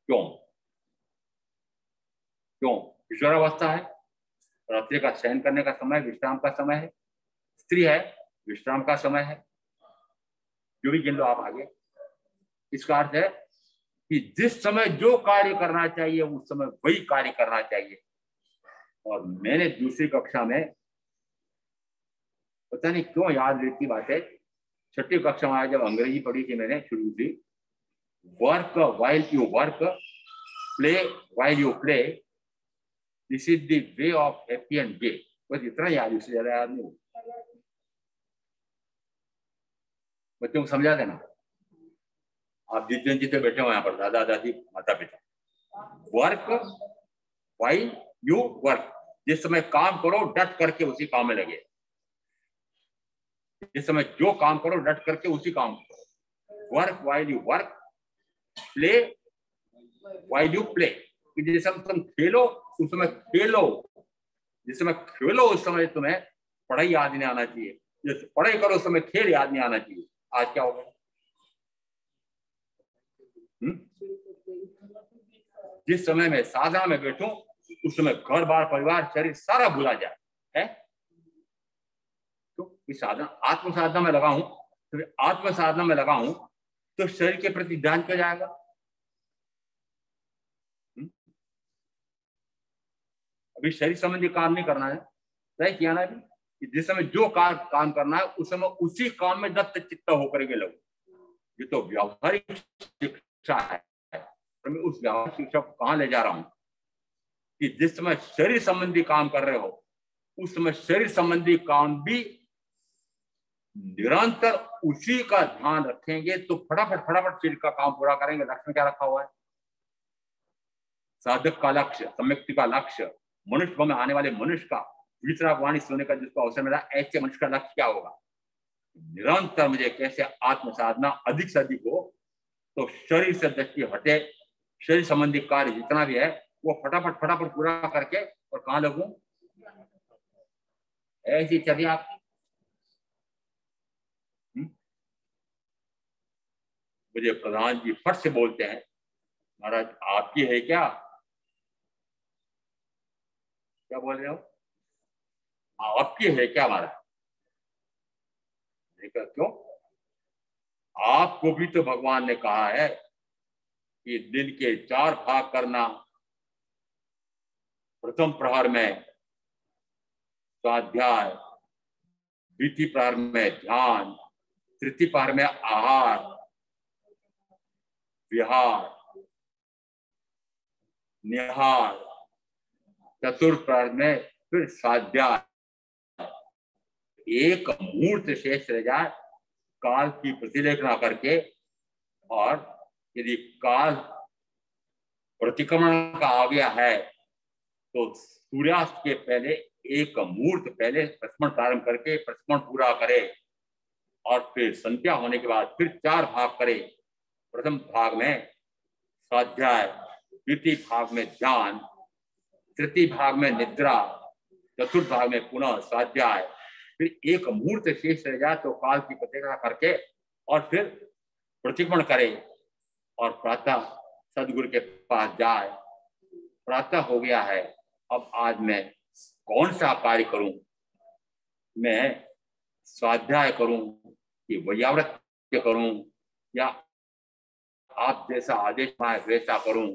क्यों? क्यों? किशोरावस्था है, रात्रि का शयन करने का समय, विश्राम का समय है। स्त्री है, विश्राम का समय है। जो भी गिन लो आप आगे। इसका अर्थ है कि जिस समय जो कार्य करना चाहिए उस समय वही कार्य करना चाहिए। और मैंने दूसरी कक्षा में, पता नहीं क्यों याद रहती बात है, 6ठी कक्षा में जब अंग्रेजी पढ़ी थी मैंने शुरू थी, work while you work, play while you play, this is the way of happy and gay. बस इतना याद, इससे ज्यादा याद नहीं। बच्चों को समझा देना। आप जितने जितने बैठे हो यहाँ पर, दादा दादी माता पिता, वर्क वाइल यू वर्क, जिस समय काम करो डट करके उसी काम में लगे। जिस समय जो काम करो डट करके उसी काम करो। Work while you work, play while you play, जिस समय तुम खेलो उस समय खेलो, जिस समय खेलो उस समय तुम्हें पढ़ाई याद नहीं आना चाहिए, जिस पढ़ाई करो उस समय खेल याद नहीं आना चाहिए। आज क्या हो गया? जिस समय मैं साधना में बैठूं उस समय घर बार परिवार शरीर सारा भूला जाए है। तो इस साधना आत्म साधना में लगाऊं, तो आत्म साधना में लगाऊं तो शरीर के प्रति ध्यान क्यों जाएगा? अभी शरीर संबंधी काम नहीं करना है, तय किया ना कि जिस समय जो काम करना है उस समय उसी काम में दत्त चित्त होकर के लगो। ये तो व्यावहारिक शिक्षा है। तो मैं उस व्यावहारिक शिक्षा को कहाँ ले जा रहा हूं कि जिस समय शरीर संबंधी काम कर रहे हो उस समय शरीर संबंधी काम भी निरंतर उसी का ध्यान रखेंगे तो फटाफट फटाफट शरीर का काम पूरा करेंगे। लक्ष्य में क्या रखा हुआ है? साधक का लक्ष्य, सम्यक्ति का लक्ष्य, मनुष्य में आने वाले मनुष्य का वितरा वाणी सुनने का जिसको अवसर मिला, ऐसे मनुष्य का लक्ष्य क्या होगा? निरंतर मुझे कैसे आत्म साधना अधिक से अधिक हो तो शरीर से दृष्टि हटे, शरीर संबंधी कार्य जितना भी है वो फटाफट फटाफट पूरा करके और कहाँ लगूं? ऐसी चर्या आपकी। मुझे प्रधान जी फट से बोलते हैं, महाराज आपकी है क्या? क्या बोल रहे हो? आपकी है क्या महाराज? क्यों? आपको भी तो भगवान ने कहा है कि दिन के 4 भाग करना। प्रथम प्रहर में स्वाध्याय, द्वितीय प्रहर में ध्यान, तृतीय प्रहर में आहार विहार निहार, चतुर्थ प्रहर में फिर स्वाध्याय। एक मुहूर्त शेष रह जाए काल की प्रतिलेखना करके, और यदि काल प्रतिक्रमण का आ गया है तो सूर्यास्त के पहले एक मुहूर्त पहले प्रश्न प्रारंभ करके प्रश्न पूरा करे और फिर संध्या होने के बाद फिर 4 भाग करे। प्रथम भाग में स्वाध्याय, द्वितीय भाग में ध्यान, तृतीय भाग में निद्रा, चतुर्थ भाग में पुनः स्वाध्याय, फिर एक मुहूर्त शेष रह जाए तो काल की प्रतिक्रिया करके और फिर प्रतिक्रमण करे और प्रातः सदगुरु के पास जाए। प्रातः हो गया है, अब आज मैं कौन सा कार्य करूं? मैं स्वाध्याय करूं कि वैयावृत करूं या आप जैसा आदेश पाए वैसा करूं?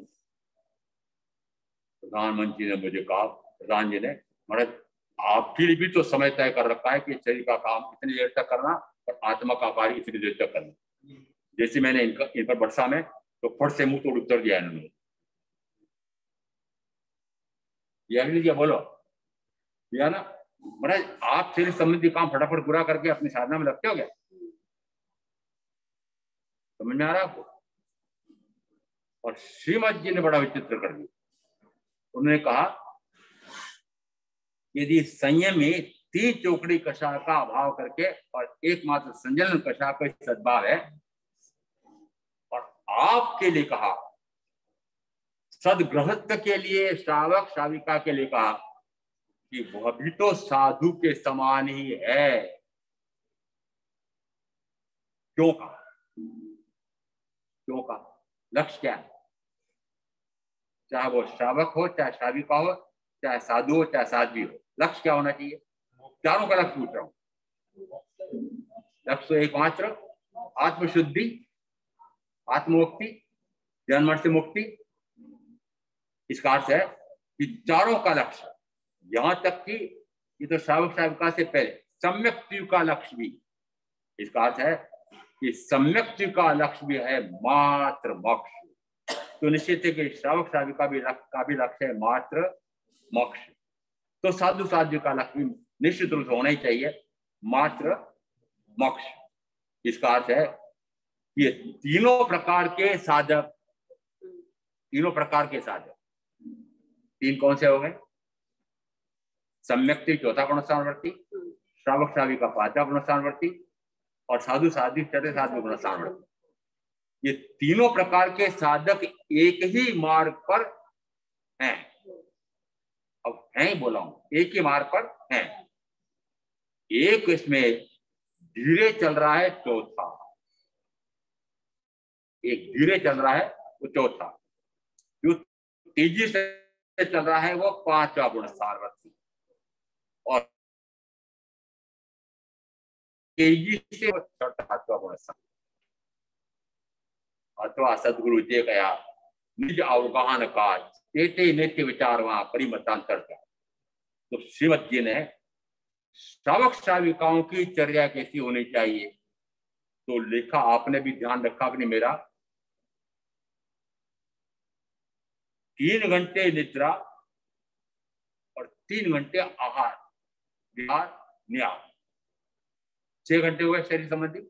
प्रधानमंत्री ने मुझे कहा, प्रधान जी ने, महाराज आपके लिए भी तो समय तय कर रखा है कि शरीर का काम इतनी देर तक करना और आत्मा का कार्य इतनी देर तक करना। जैसे मैंने इन पर वर्षा में तो फट से मुंह तोड़ उत्तर दिया इन्होंने। दिया नहीं दिया? बोलो, दिया ना? महाराज आप शरीर संबंधी काम फटाफट पूरा करके अपनी साधना में लगते हो क्या? समझ में आ रहा है आपको? और श्रीमद जी ने बड़ा विचित्र कर दिया। उन्होंने कहा यदि संयम में 3 चौकड़ी कषाय का अभाव करके और एकमात्र संजलन कषाय का सद्भाव है, और आपके लिए कहा सदगृहस्थ के लिए, श्रावक श्राविका के लिए कहा कि वह भी तो साधु के समान ही है। क्यों कहा? क्यों कहा? लक्ष्य क्या है? चाहे वो श्रावक हो, चाहे श्राविका हो, चाहे साधु हो, चाहे साध्वी हो, लक्ष्य क्या होना चाहिए? चारों का लक्ष्य पूछ रहा हूं। लक्ष्य तो एकमात्र आत्मशुद्धि, आत्ममुक्ति, जन्म से मुक्ति। इसका अर्थ है कि चारों का लक्ष्य, यहां तक कि ये तो श्रावक श्राविका से पहले सम्यक जीव का लक्ष्य भी, इसका अर्थ है कि सम्यक जीव का लक्ष्य भी है मात्र मोक्ष। तो निश्चित है कि श्रावक श्राविका का भी लक्ष्य है मात्र मोक्ष। तो साधु साध्य का लक्ष्य भी निश्चित रूप से होना ही चाहिए मात्र मोक्ष। इसका अर्थ है कि तीनों प्रकार के साधक, तीनों प्रकार के साधक, 3 कौन से हो गए? सम्यक्ति चौथा गुणस्थानवर्ती, श्रावक श्राविका 5वां गुणस्थानवर्ती, और साधु साध्वी 6वें 7वें गुणस्थानवर्ती। ये तीनों प्रकार के साधक एक ही मार्ग पर हैं। अब हैं ही बोला हूं, एक ही मार्ग पर हैं। एक इसमें धीरे चल रहा है, चौथा एक धीरे चल रहा है, वो चौथा। जो तेजी से चल रहा है वो 5वां गुणस्थानवर्ती, और तेजी से 6वां गुणस्थान। अथवा सदगुरु जे कया निज अवगाहन काज तेते नित्य विचार वहां परिमतांतर का। तो श्रीमद जी ने श्रावक श्राविकाओं की चर्या कैसी होनी चाहिए तो लिखा, आपने भी ध्यान रखा कि नहीं मेरा? 3 घंटे निद्रा और 3 घंटे आहार विहार न्याय, 6 घंटे हुए शरीर संबंधी।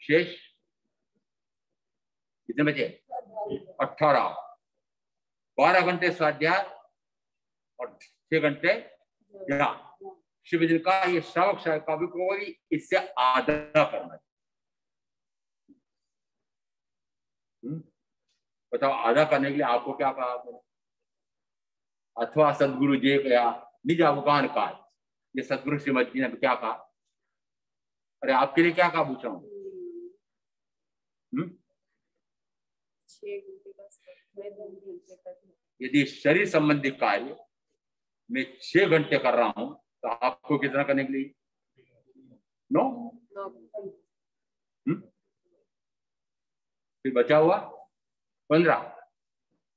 शेष कितने बचे? 18। 12 घंटे स्वाध्याय और 6 घंटे ध्यान। शिव जी का ये श्रावक श्राविका को इससे आदर करना है। बताओ आधा करने के लिए आपको क्या कहा? अथवा सदगुरु जे कया निज अवगाहन काज, ये सदगुरु श्रीमद जी ने क्या कहा? अरे आपके लिए क्या कहा पूछ रहा हूँ? यदि शरीर संबंधी कार्य मैं 6 घंटे कर रहा हूं तो आपको कितना करने के लिए? 9। फिर बचा हुआ 15।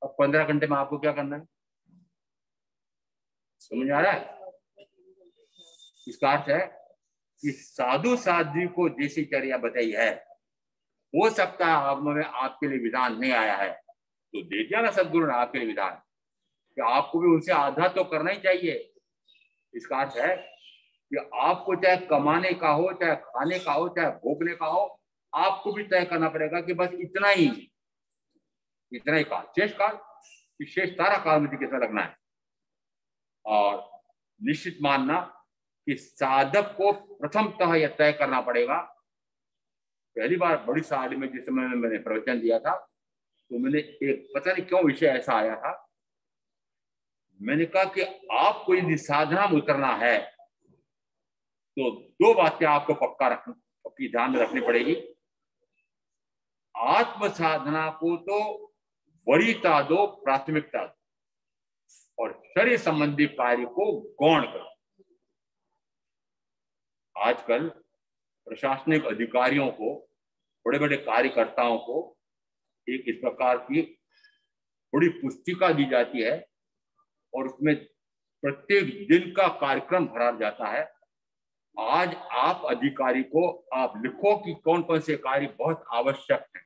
अब 15 घंटे में आपको क्या करना है? समझ आ रहा है? इसका अर्थ है कि साधु साध्वी को जैसी चर्या बताई है, हो सकता है आप में आपके लिए विधान नहीं आया है तो दे दिया ना सदगुरु ने आपके लिए विधान कि आपको भी उनसे आधा तो करना ही चाहिए। इसका अर्थ है कि आपको चाहे कमाने का हो, चाहे खाने का हो, चाहे भोगने का हो, आपको भी तय करना पड़ेगा कि बस इतना ही काल, शेष काल, शेष सारा काल मुझे कितना लगना है। और निश्चित मानना कि साधक को प्रथमतः यह तय करना पड़ेगा। पहली बार बड़ी साल में जिस समय मैंने प्रवचन दिया था तो मैंने एक पता नहीं क्यों विषय ऐसा आया था, मैंने कहा कि आपको यदि साधना में उतरना है तो 2 बातें आपको पक्की ध्यान में रखनी पड़ेगी। आत्म साधना को तो वरीयता दो, प्राथमिकता दो, और शरीर संबंधी कार्य को गौण करो। आजकल प्रशासनिक अधिकारियों को, बड़े बड़े कार्यकर्ताओं को एक इस प्रकार की बड़ी पुस्तिका दी जाती है और उसमें प्रत्येक दिन का कार्यक्रम भरा जाता है। आज आप अधिकारी को आप लिखो कि कौन कौन से कार्य बहुत आवश्यक हैं,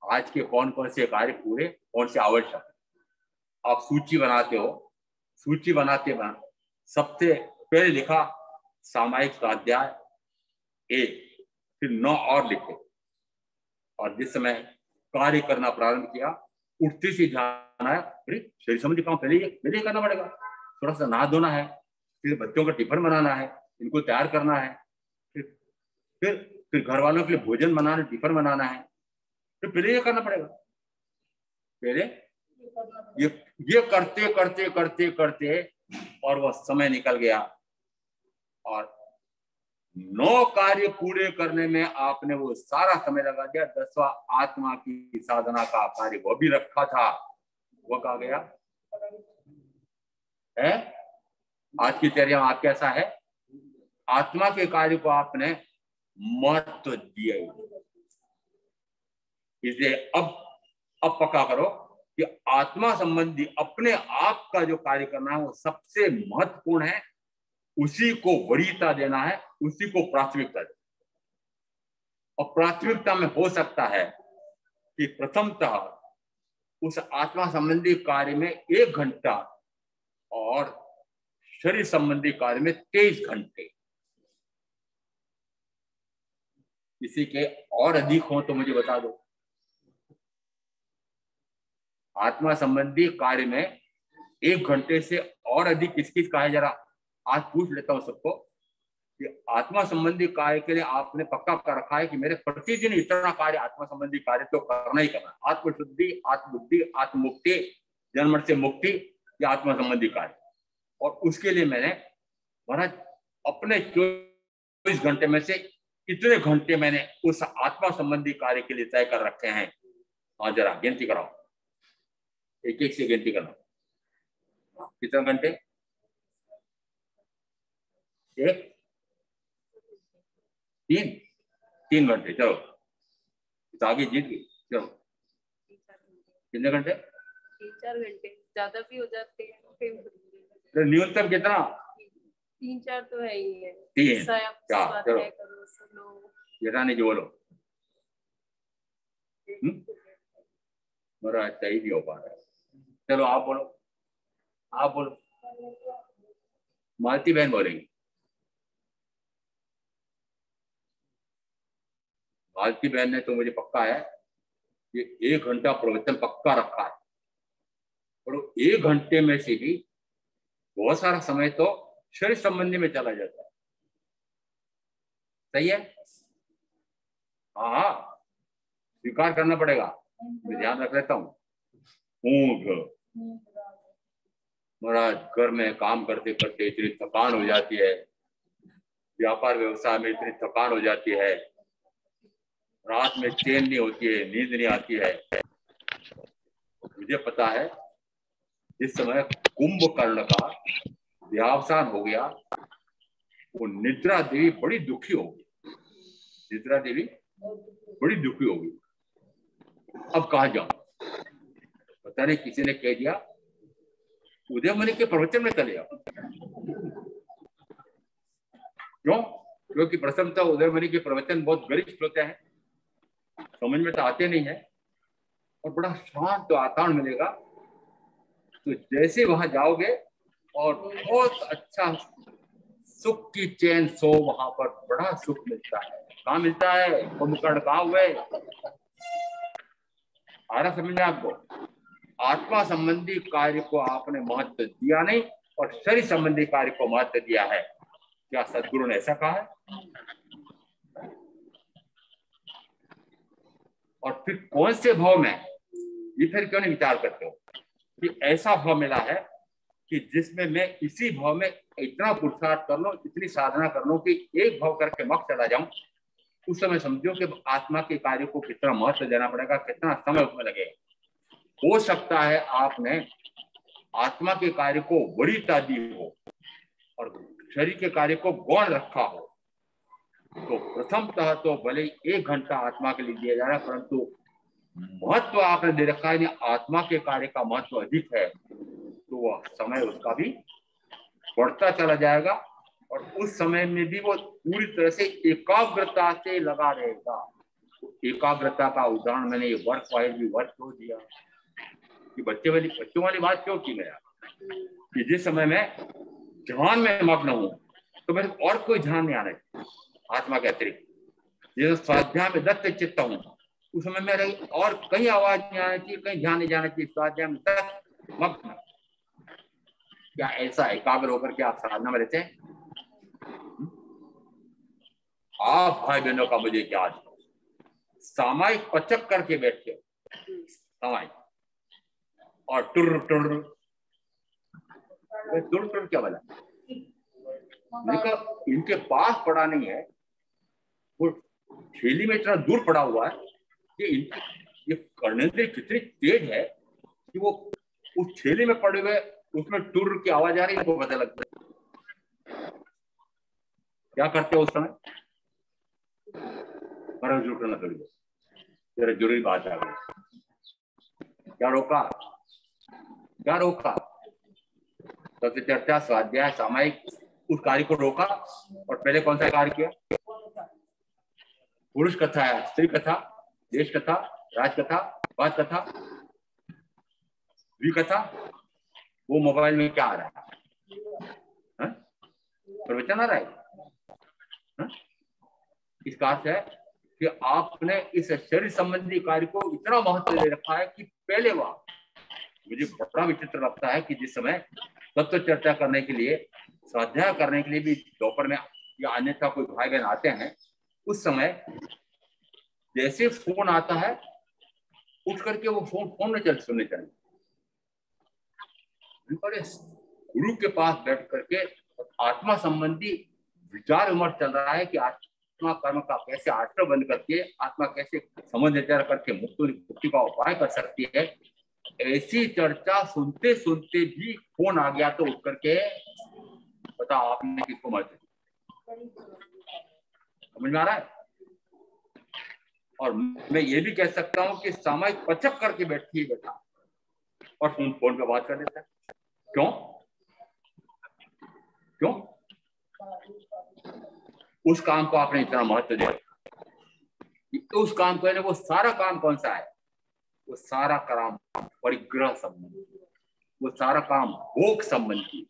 आज के कौन कौन से कार्य पूरे, कौन से आवश्यक है। आप सूची बनाते हो, सूची बनाते बना सबसे पहले लिखा सामायिक स्वाध्याय 1, फिर 9 और लिखे। और जिस समय कार्य करना प्रारंभ किया, उठते से ध्यान आया, अरे शरीर संबंधी काम पहले ही करना पड़ेगा। थोड़ा सा नहा धोना है, फिर बच्चों का टिफिन बनाना है, इनको तैयार करना है, फिर घर वालों के लिए भोजन बनाना, टिफिन बनाना है, फिर पहले ये करना पड़ेगा। पहले ये करते करते करते करते और वह समय निकल गया और 9 कार्य पूरे करने में आपने वो सारा समय लगा दिया। 10वां आत्मा की साधना का कार्य वो भी रखा था, वो कहा गया है। आज की चर्या में आप कैसा है, आत्मा के कार्य को आपने महत्व दिया। इसलिए अब पक्का करो कि आत्मा संबंधी अपने आप का जो कार्य करना है वो सबसे महत्वपूर्ण है, उसी को वरीयता देना है, उसी को प्राथमिकता देना। और प्राथमिकता में हो सकता है कि प्रथमतः उस आत्मा संबंधी कार्य में 1 घंटा और शरीर संबंधी कार्य में 23 घंटे। किसी के और अधिक हो तो मुझे बता दो। आत्मा संबंधी कार्य में 1 घंटे से और अधिक किस किस का है, जरा आज पूछ लेता हूं सबको कि आत्मा संबंधी कार्य के लिए आपने पक्का कर रखा है कि मेरे प्रतिदिन इतना कार्य, आत्मा संबंधी कार्य तो करना ही करना। आत्मशुद्धि, आत्मबुद्धि, आत्ममुक्ति, जन्म से मुक्ति, या आत्मा संबंधी कार्य। और उसके लिए मैंने महाराज अपने 24 घंटे में से इतने घंटे मैंने उस आत्मा संबंधी कार्य के लिए तय कर रखे हैं। हाँ जरा गिनती कराओ, एक एक से गिनती करना। कितने घंटे? 1 3 घंटे। चलो तो आगे जीत गई। चलो कितने घंटे? 3-4 घंटे, ज्यादा भी हो जाते हैं। तो न्यूनतम कितना? 3-4 तो है ही है। 3 4। चलो जरा नहीं जो बोलो, मेरा सही नहीं हो पा रहा है। चलो आप बोलो, आप बोलो। मालती बहन बोलेंगी। मालती बहन ने तो मुझे पक्का है ये 1 घंटा प्रवचन पक्का रखा है, और 1 घंटे में से भी बहुत सारा समय तो शरीर संबंधी में चला जाता है। सही है? हाँ स्वीकार करना पड़ेगा, मैं ध्यान रख लेता हूँ। ऊँघ, महाराज घर में काम करते करते इतनी थकान हो जाती है, व्यापार व्यवसाय में इतनी थकान हो जाती है, रात में चैन नहीं होती है, नींद नहीं आती है। मुझे पता है जिस समय कुंभकर्ण का देहावसान हो गया, वो निद्रा देवी बड़ी दुखी होगी। निद्रा देवी बड़ी दुखी होगी। अब कहा जाओ, पता नहीं किसी ने कह दिया उदयमणि के प्रवचन में चले जाओ। क्यों? क्योंकि प्रथमतः उदयमणि के प्रवचन बहुत गरिष्ठ होते हैं, समझ में तो आते नहीं है, और बड़ा शांत वातावरण मिलेगा। तो जैसे वहां जाओगे और बहुत अच्छा सुख की चैन सो, वहां पर बड़ा सुख मिलता है। कहाँ मिलता है? कुंभकर्ण कहाँ हुए? आ रहा समझ में आपको? आत्मा संबंधी कार्य को आपने महत्व दिया नहीं और शरीर संबंधी कार्य को महत्व दिया है। क्या सदगुरु ने ऐसा कहा है? और फिर कौन से भाव में, ये फिर क्यों नहीं विचार करते हो कि ऐसा भाव मिला है कि जिसमें मैं इसी भाव में इतना पुरुषार्थ कर लूं, इतनी साधना कर लूं कि एक भाव करके मोक्ष चला जाऊं। उस समय समझो कि आत्मा के कार्य को कितना महत्व देना पड़ेगा, कितना समय उसमें लगेगा। हो सकता है आपने आत्मा के कार्य को वरीयता दी हो और शरीर के कार्य को गौण रखा हो, तो प्रथमतः तो भले 1 घंटा आत्मा के लिए दिया जा रहा है, परंतु महत्व आपने दे रखा है, आत्मा के कार्य का महत्व अधिक है, तो वह समय उसका भी बढ़ता चला जाएगा और उस समय में भी वो पूरी तरह से एकाग्रता से लगा रहेगा। एकाग्रता का उदाहरण मैंने ये वर्क वाइज भी वर्क क्यों दिया कि बच्चों वाली बात क्यों की गया? कि जिस समय मैं ध्यान में मग्न हूं तो मेरे और कोई ध्यान नहीं आना चाहिए आत्मा के अतिरिक्त। जैसे स्वाध्याय में दत्त चित्त हूं उस समय मेरे और कहीं आवाज नहीं आना चाहिए, कहीं ध्यान नहीं जाना चाहिए, स्वाध्याय में दत्त मग्न। क्या ऐसा एकाग्र होकर के आप साधना में रहते हैं? आप भाई बहनों का मुझे क्या आज सामायिक पचक करके बैठते हो, सामायिक, और टुर टुर टुर टुर क्या बोला? देखो इनके पास पड़ा नहीं है, वो थैली में इतना दूर पड़ा हुआ है कि ये कर्णेंद्रिय कितनी तेज है कि वो उस थैली में पड़े हुए उसमें टुर की आवाज आ रही है, इनको पता लगता है। क्या करते हो उस समय? जरा जरूरी बात आ गई। क्या रोका? क्या रोका? सबसे चर्चा स्वाध्याय सामायिक उस कार्य को रोका और पहले कौन सा कार्य किया? पुरुष कथा है, स्त्री कथा, देश कथा, राज कथा, बात कथा, कथा। वो मोबाइल में क्या आ रहा है? प्रवचन आ रहा है। इसका अर्थ है कि आपने इस शरीर संबंधी कार्य को इतना महत्व दे रखा है कि पहले वह मुझे बड़ा विचित्र लगता है कि जिस समय तत्व चर्चा करने के लिए, स्वाध्याय करने के लिए भी दोपहर में या अन्यथा कोई भाई बहन आते हैं, उस समय जैसे फोन आता है उठ करके वो फोन में चल सुनने चाहिए। गुरु के पास बैठ करके आत्मा संबंधी विचार विमर्श चल रहा है कि आत्मा कर्म का कैसे आश्रय बंद करके आत्मा कैसे समझ विचार करके मुक्ति का उपाय कर सकती है। ऐसी चर्चा सुनते सुनते भी फोन आ गया तो उठ करके बता आपने किसको मत समझ में आ रहा है? और मैं ये भी कह सकता हूं कि सामायिक पचक करके बैठी बैठा और फोन पे बात कर लेता है। क्यों? क्यों? उस काम को आपने इतना महत्व दिया। उस काम को, वो सारा काम कौन सा है? वो सारा काम परिग्रह संबंधी, वो सारा काम भोग संबंधी।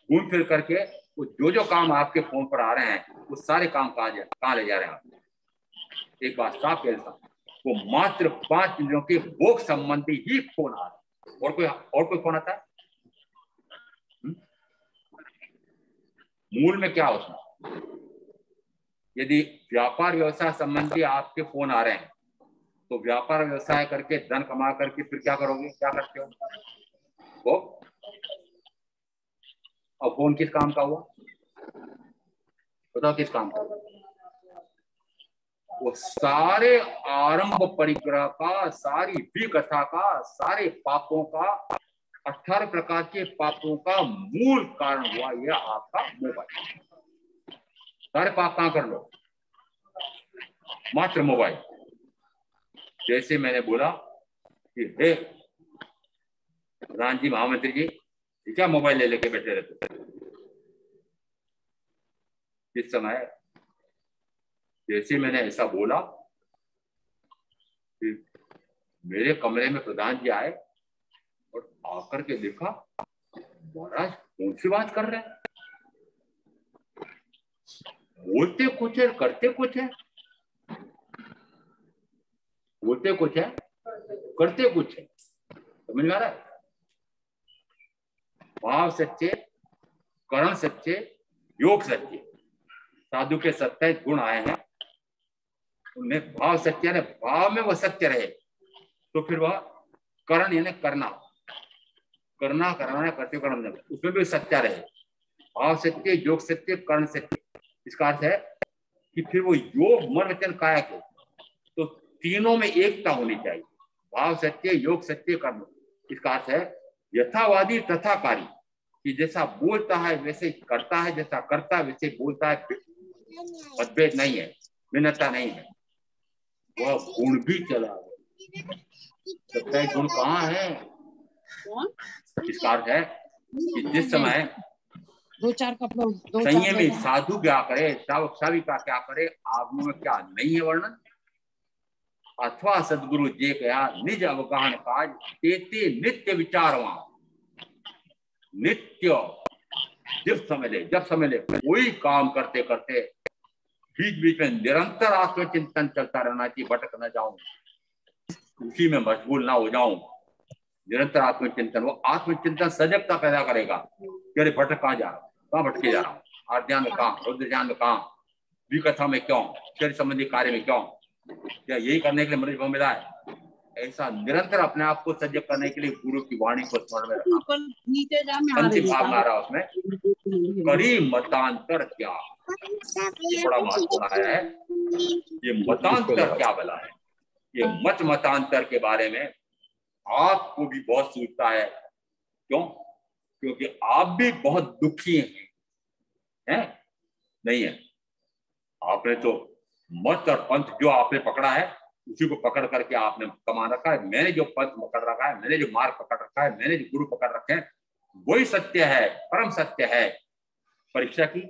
घूम फिर करके वो जो काम आपके फोन पर आ रहे हैं वो सारे काम कहाँ ले जा रहे हैं आप? एक बात साफ कहता, वो मात्र 5 इंद्रियों के भोग संबंधी ही फोन आ रहा है। और कोई फोन आता है? मूल में क्या उसमें? यदि व्यापार व्यवसाय संबंधी आपके फोन आ रहे हैं तो व्यापार व्यवसाय करके धन कमा करके फिर क्या करोगे? क्या करते हो? वो अब फोन किस काम का हुआ? बताओ किस काम का? वो सारे आरंभ परिग्रह का, सारी विकथा का, सारे पापों का, 18 प्रकार के पापों का मूल कारण हुआ यह आपका मोबाइल। सारे पाप कहां कर लो? मात्र मोबाइल। जैसे मैंने बोला कि हे प्रधान जी, महामंत्री जी, क्या मोबाइल ले लेके बैठे रहते? इस समय जैसे मैंने ऐसा बोला कि मेरे कमरे में प्रधान जी आए और आकर के देखा महाराज कौन सी बात कर रहे हैं, बोलते कुछ है करते कुछ है, बोलते कुछ है करते कुछ है। समझ में आ रहा है? भाव सच्चे, कर्म सच्चे, योग सच्चे, साधु के 27 गुण आए हैं, उनमें भाव सत्य यानी भाव में वो सत्य रहे तो फिर वह करण यानी करना करते कर्म, उसमें भी सत्य रहे। भाव सत्य, योग सत्य, कर्ण सत्य। इसका अर्थ है कि फिर वो योग मन वचन काया के तो तीनों में एकता होनी चाहिए। भाव सत्य, योग सत्य, कर्म। इसका अर्थ है यथावादी तथाकारी, कि जैसा बोलता है वैसे करता है, जैसा करता है वैसे बोलता है। मतभेद नहीं है, भिन्नता नहीं है। वह गुण भी चला, सबका गुण कहाँ है? इसका अर्थ है कि जिस समय 2-4 कपड़े संयमी साधु क्या करे, श्रावक श्राविका क्या करे, आगमों में क्या नहीं है वर्णन। अथवा सदगुरु जे कया निज अवगाहन काज तेते नित्य विचारवा। नित्य जब समय ले कोई काम करते करते बीच बीच में निरंतर आत्मचिंतन चलता रहना चाहिए। भटक न जाऊं, उसी में मशगूल ना हो जाऊं। निरंतर आत्मचिंतन, वो आत्मचिंतन सजगता पैदा करेगा। अरे भटक कहाँ जा रहा हूँ, कहाँ भटके जा रहा हूँ, आर ध्यान में कहाँ, रुद्र ध्यान में कहाँ, विकथा में क्यों, शरीर संबंधी कार्य में क्यों, क्या यही करने के लिए मनुष्य को मिला है? ऐसा निरंतर अपने आप को सजग करने के लिए गुरु की वाणी को स्मरण में रखना। नीचे जा, मैं आ अंतिम रही भाग में आ हूँ। रहा उसमें, करी मतांतर क्या, ये बड़ा महत्वपूर्ण आया है। ये मतांतर क्या भला है? ये मतांतर के बारे में आपको भी बहुत सूझता है। क्यों? क्योंकि आप भी बहुत दुखी हैं? नहीं है? आपने तो मत और पंथ जो आपने पकड़ा है उसी को पकड़ करके आपने कमा रखा है। मैंने जो पंथ पकड़ रखा है, मैंने जो मार्ग पकड़ रखा है, मैंने जो गुरु पकड़ रखे हैं, वही सत्य है, परम सत्य है। परीक्षा की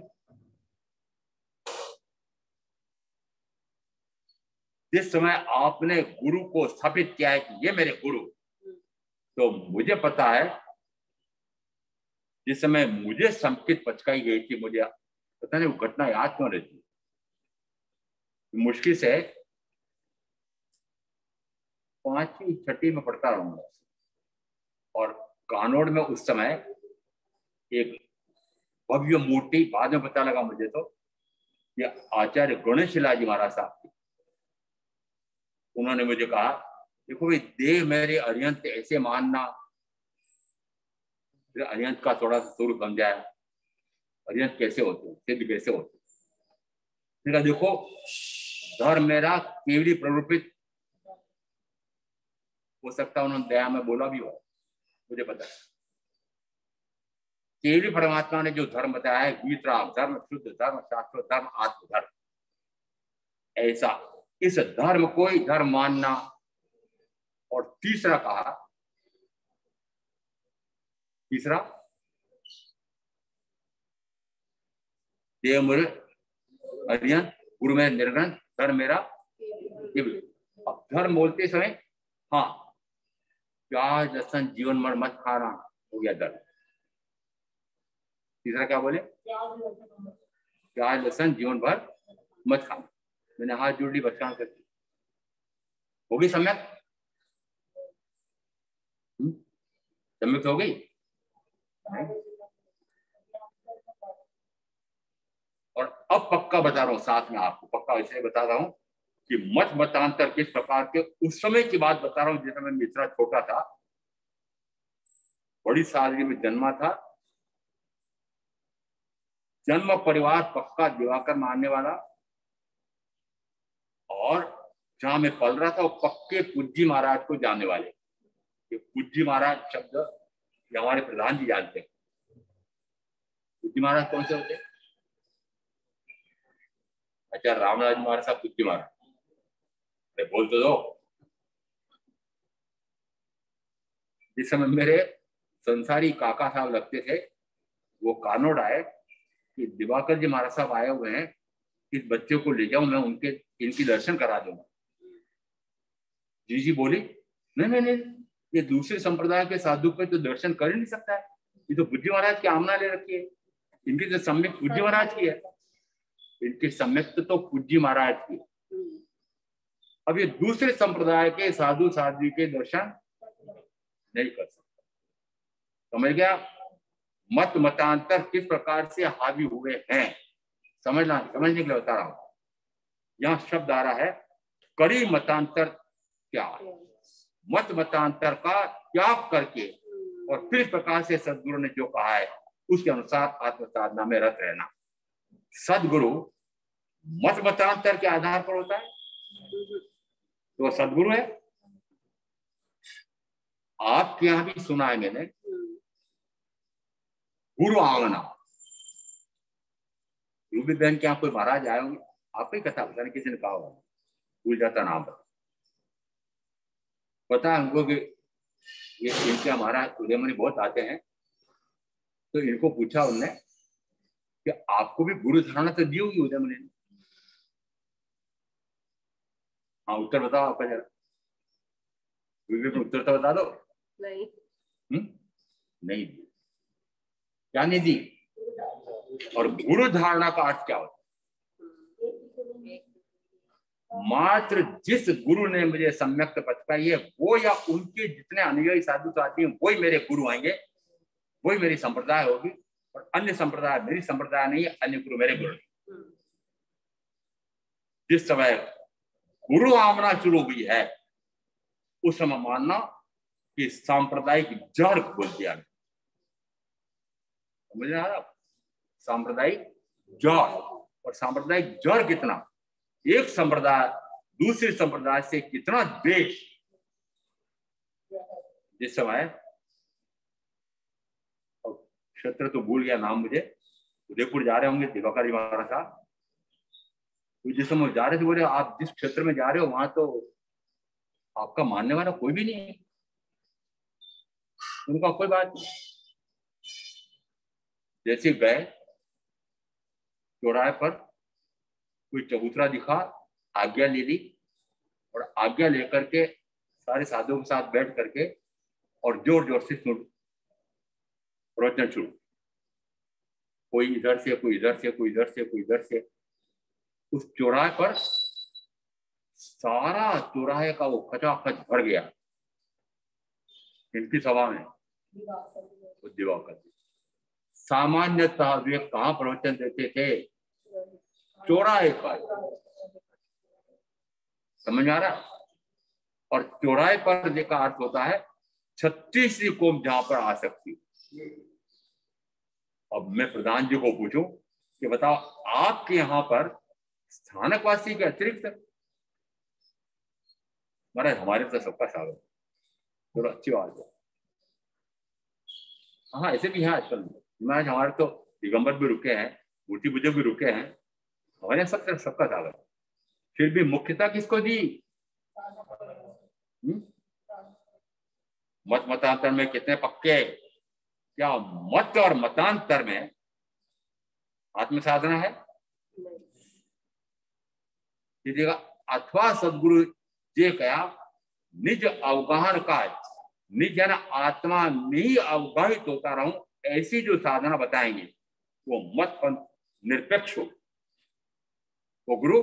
जिस समय आपने गुरु को स्थापित किया है कि ये मेरे गुरु, तो मुझे पता है जिस समय मुझे संकित पचकाई गई थी, मुझे पता नहीं वो घटना याद क्यों रहती, मुश्किल से 5वीं 6वीं में पढ़ता रहूंगा। और कानोड़ में उस समय एक भव्य मूर्ति, बाद में पता लगा मुझे तो ये आचार्य गणेश जी महाराज साहब थे। उन्होंने मुझे कहा, देखो भाई, देह मेरे अरिहंत ऐसे मानना, फिर अरिहंत का थोड़ा सा स्वरूप समझाया, अरिहंत कैसे होते, सिद्ध कैसे होते। फिर देखो, धर्म मेरा केवली प्ररूपित हो सकता है, उन्होंने दया में बोला भी हो, मुझे पता है। केवली परमात्मा ने जो धर्म बताया है, वीतराग धर्म, शुद्ध धर्म, शास्त्र धर्म, आत्मधर्म, ऐसा इस धर्म को ही धर्म मानना। और तीसरा कहा, तीसरा देव मेरे अरिहंत, गुरु में निर्गुण, धर्म मेरा केवल। अब धर्म बोलते समय, हाँ, प्याज लहसुन जीवन मर मत खाना, हो गया धर्म। तीसरा क्या बोले? प्याज लहसुन जीवन भर मत खाना। मैंने हाथ जोड़ ली, बच्चा करती होगी सम्यक, सम्यक हो गई। और अब पक्का बता रहा हूं, साथ में आपको पक्का इसलिए बता रहा हूं कि मतांतर किस प्रकार के, उस समय की बात बता रहा हूं जिस समय मित्रा छोटा था, बड़ी सादगी में जन्मा था, जन्म परिवार पक्का दिवाकर मानने वाला, और जहां मैं पल रहा था वो पक्के पुज्जी महाराज को जानने वाले। ये पुज्जी महाराज शब्द ये हमारे प्रधान जी जानते हैं। पुज्जी महाराज कौन से होते? अच्छा, रामराज महाराज साहब पुज्जी महाराज, बोल तो दो। जिस समय मेरे संसारी काका साहब लगते थे, वो कानोड़ आए कि दिवाकर जी महाराज साहब आए हुए हैं, इस बच्चे को ले जाऊं, मैं इनकी दर्शन करा दूंगा। जी बोली, नहीं, ये दूसरे संप्रदाय के साधु पे तो दर्शन कर ही नहीं सकता है, ये तो बुद्धि महाराज की आमना ले रखी है, इनकी तो सम्यक पूज्य महाराज की है, इनकी सम्यक तो पूज्य महाराज की। अब ये दूसरे संप्रदाय के साधु साध्वी के दर्शन नहीं कर सकता। समझ गया? मतांतर किस प्रकार से हावी हुए हैं, समझने के लिए बता रहा हूं। यहाँ शब्द आ रहा है, कड़ी मतांतर क्या, मतांतर का त्याग करके, और फिर प्रकार से सदगुरु ने जो कहा है उसके अनुसार आत्म साधना में रत रहना। सदगुरु मतांतर के आधार पर होता है, तो सदगुरु है। आपके यहां भी सुना है मैंने, गुरु आंगना, रूबी बहन के यहाँ कोई महाराज आए होंगे, आपको ही कथा पता नहीं किसी ने कहा होगा, भूल जाता नाम पता है हमको कि ये इनके महाराज उदयमणि बहुत आते हैं। तो इनको पूछा उनने कि आपको भी गुरु धारणा तो दी होगी उदयमणि ने? हाँ, उत्तर बताओ आपका जरा, उत्तर तो बता दो। नहीं। नहीं, क्या निधि? और गुरु धारणा का अर्थ क्या होता है? मात्र जिस गुरु ने मुझे सम्यक पथ पाई है वो या उनके जितने अनुयायी साधु साथी हैं वही मेरे गुरु आएंगे, वही मेरी संप्रदाय होगी। और अन्य संप्रदाय मेरी संप्रदाय नहीं है, अन्य गुरु मेरे गुरु नहीं। जिस समय गुरु आमना शुरू हुई है उस समय मानना कि सांप्रदायिक जड़ बोल दिया, समझ रहे हैं? सांप्रदायिक जड़, और सांप्रदायिक जड़ कितना, एक संप्रदाय दूसरे संप्रदाय से कितना द्वेष। जिस समय क्षेत्र तो भूल गया नाम मुझे, उदयपुर जा रहे होंगे दिवाकर जी महाराज साहब, तो जिस समय जा रहे थे बोले आप जिस क्षेत्र में जा रहे हो वहां तो आपका मानने वाला कोई भी नहीं है। उनका कोई बात नहीं, जैसे गए चौराहे पर कोई चबूतरा दिखा, आज्ञा ले ली और आज्ञा लेकर के सारे साधुओं के साथ बैठ करके और जोर जोर से सुन प्रवचन शुरू, कोई इधर से कोई इधर से कोई इधर से कोई इधर से। उस चौराहे पर सारा चौराहे का वो खचाखच भर गया। इनकी सभा में दिवाकर सामान्यतः वे कहाँ प्रवचन देते थे? चौराहे पर, समझ आ रहा? और चौराहे पर का अर्थ होता है 36वीं कौम जहां पर आ सकती। अब मैं प्रधान जी को पूछूं कि बताओ आपके यहाँ पर स्थानकवासी के अतिरिक्त, महाराज हमारे तो सबका स्वागत, थोड़ा अच्छी बात है। हाँ ऐसे भी है आजकल, महाराज हमारे तो दिगंबर भी रुके हैं, मूर्ति पूजक भी रुके हैं, हमारे सबका स्वागत। फिर भी मुख्यता किसको दी? मत मतांतर में कितने पक्के? क्या मत और मतांतर में आत्म साधना है? अथवा सदगुरु जे कया निज अवगाहन का निज जन आत्मा में ही अवगाहित होता रहूं, ऐसी जो साधना बताएंगे वो मत पंथ निरपेक्ष हो, वो गुरु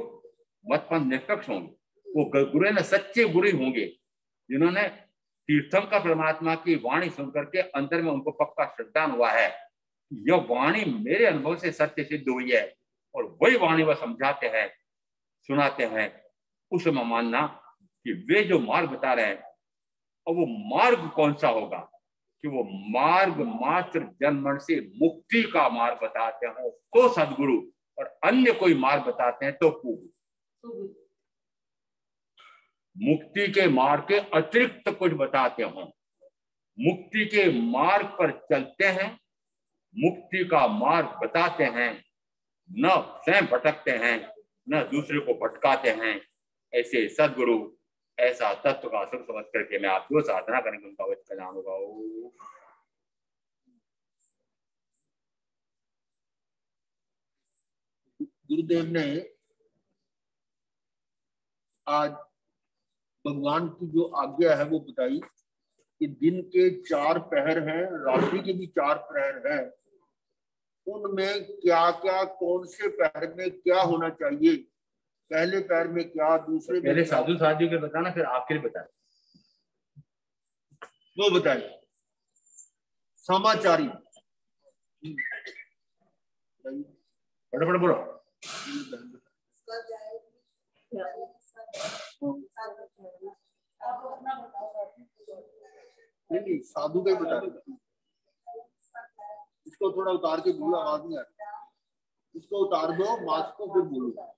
मत पंथ निरपेक्ष होंगे, वो गुरु न सच्चे गुरु होंगे जिन्होंने तीर्थंकर परमात्मा की वाणी सुनकर के अंदर में उनको पक्का श्रद्धा हुआ है, यह वाणी मेरे अनुभव से सत्य सिद्ध हुई है, और वही वाणी वह समझाते हैं सुनाते हैं। उसमें मानना कि वे जो मार्ग बता रहे हैं, और वो मार्ग कौन सा होगा कि वो मार्ग मात्र जन्म से मुक्ति का मार्ग बताते हैं तो सदगुरु, और अन्य कोई मार्ग बताते हैं तो पूर्व। मुक्ति के मार्ग के अतिरिक्त कुछ बताते हो, मुक्ति के मार्ग पर चलते हैं, मुक्ति का मार्ग बताते हैं, न स्वयं भटकते हैं न दूसरे को भटकाते हैं। ऐसे सदगुरु ऐसा तत्व का सुख समझ करके मैं आप जो साधना करेंगे उनका वचन कल्याण होगा। गुरुदेव ने आज भगवान की जो आज्ञा है वो बताई कि दिन के 4 पहर हैं, रात्रि के भी 4 पहर हैं, उनमें क्या क्या कौन से पहर में क्या होना चाहिए, पहले पैर में क्या, दूसरे पहले साधु साधु के बताना, फिर आपके लिए बताए, वो बताए। समाचारी फटाफट बोलो। नहीं साधु का ही बता दो, इसको थोड़ा उतार के बोलो, आवाज नहीं आ रही, इसको उतार दो, मास्क को फिर बोलो।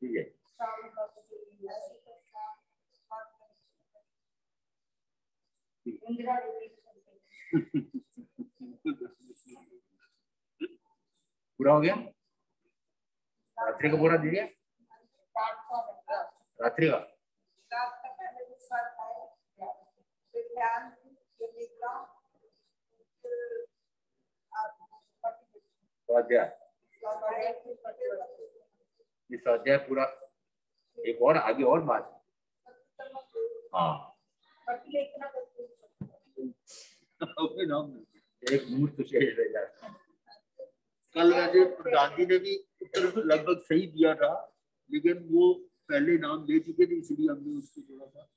ठीक है, पूरा हो गया। रात्रि का पूरा दीजिए, रात्रि का स्वाध्याय, ये स्वाध्याय पूरा एक और आगे और बात। हाँ एक मुहूर्त तो शेष रह जाता। कल वैसे प्रधान जी ने भी उत्तर लगभग सही दिया था, लेकिन वो पहले इनाम दे चुके थे, इसलिए हमने उसको थोड़ा सा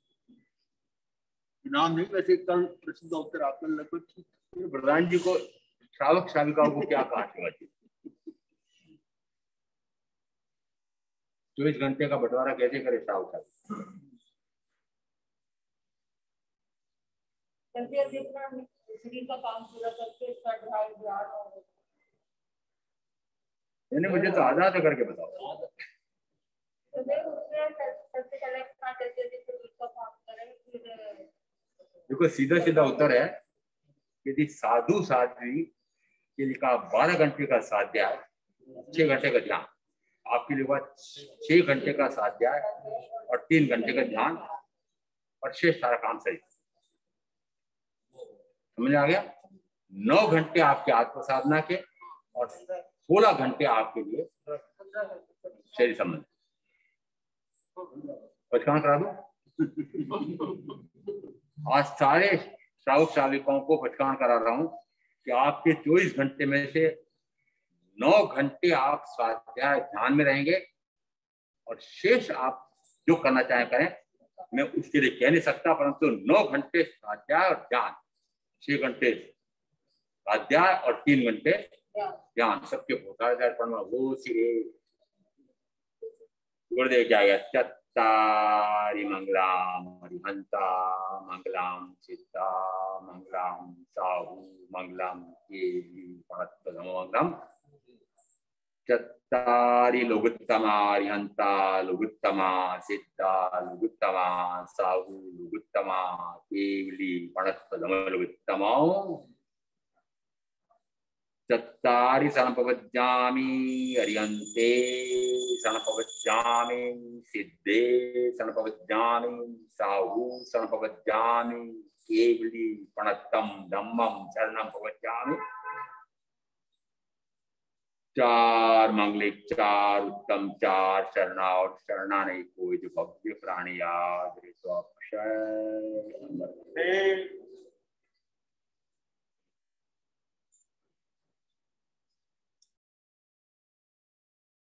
इनाम नहीं। वैसे कल प्रश्न का उत्तर आपका लगभग ठीक। प्रधान जी को श्रावक श्राविकाओं को क्या कहा चाहिए? 24 घंटे का बंटवारा कैसे करे श्रावक श्राविका? का काम पूरा करके नहीं, मुझे तो आधा आधा करके बताओ। देखो सीधा सीधा उत्तर है, यदि साधु साध्वी के लिए कहा 12 घंटे का स्वाध्याय, 6 घंटे का ध्यान, आपके लिए हुआ 6 घंटे का स्वाध्याय और 3 घंटे का ध्यान और शेष सारा काम सही। समझ आ गया? 9 घंटे आपके आत्म साधना के और 16 घंटे आपके लिए शरीर संबंध। पहचान करा दो। आज सारे श्रावक श्राविकाओं को पहचान करा रहा हूं कि आपके 24 घंटे में से 9 घंटे आप स्वाध्याय ध्यान में रहेंगे और शेष आप जो करना चाहें करें। मैं उसके लिए कह नहीं सकता, परंतु 9 घंटे स्वाध्याय और ध्यान, 6 घंटे स्वाध्याय और 3 घंटे ध्यान, सबके भोतार्पण में वो सिरे गुरुदेव जाएगा। चत्तारि मंगलाम हरिहंता मंगलाम चित्ता मंगलाम साहु मंगलम केली मंगलम। चत्तारि लोगुत्तमा हरिहंता लोगुत्तमा सिद्धा लोगुत्तमा साहु लोगुत्तमा केवली पणत्तम लोगुत्तमा। चत्तारि सनपवज्जामि हरियन्ते सनपवज्जामि सिद्धे सनपवज्जामि साहु सनपवज्जामि केवली पणत्तम धम्मम शरणम पवज्जामि। 4 मंगलिक, 4 उत्तम, 4 शरणा और शरणा नहीं कोई जो भव्य प्राणी याद तो अक्षय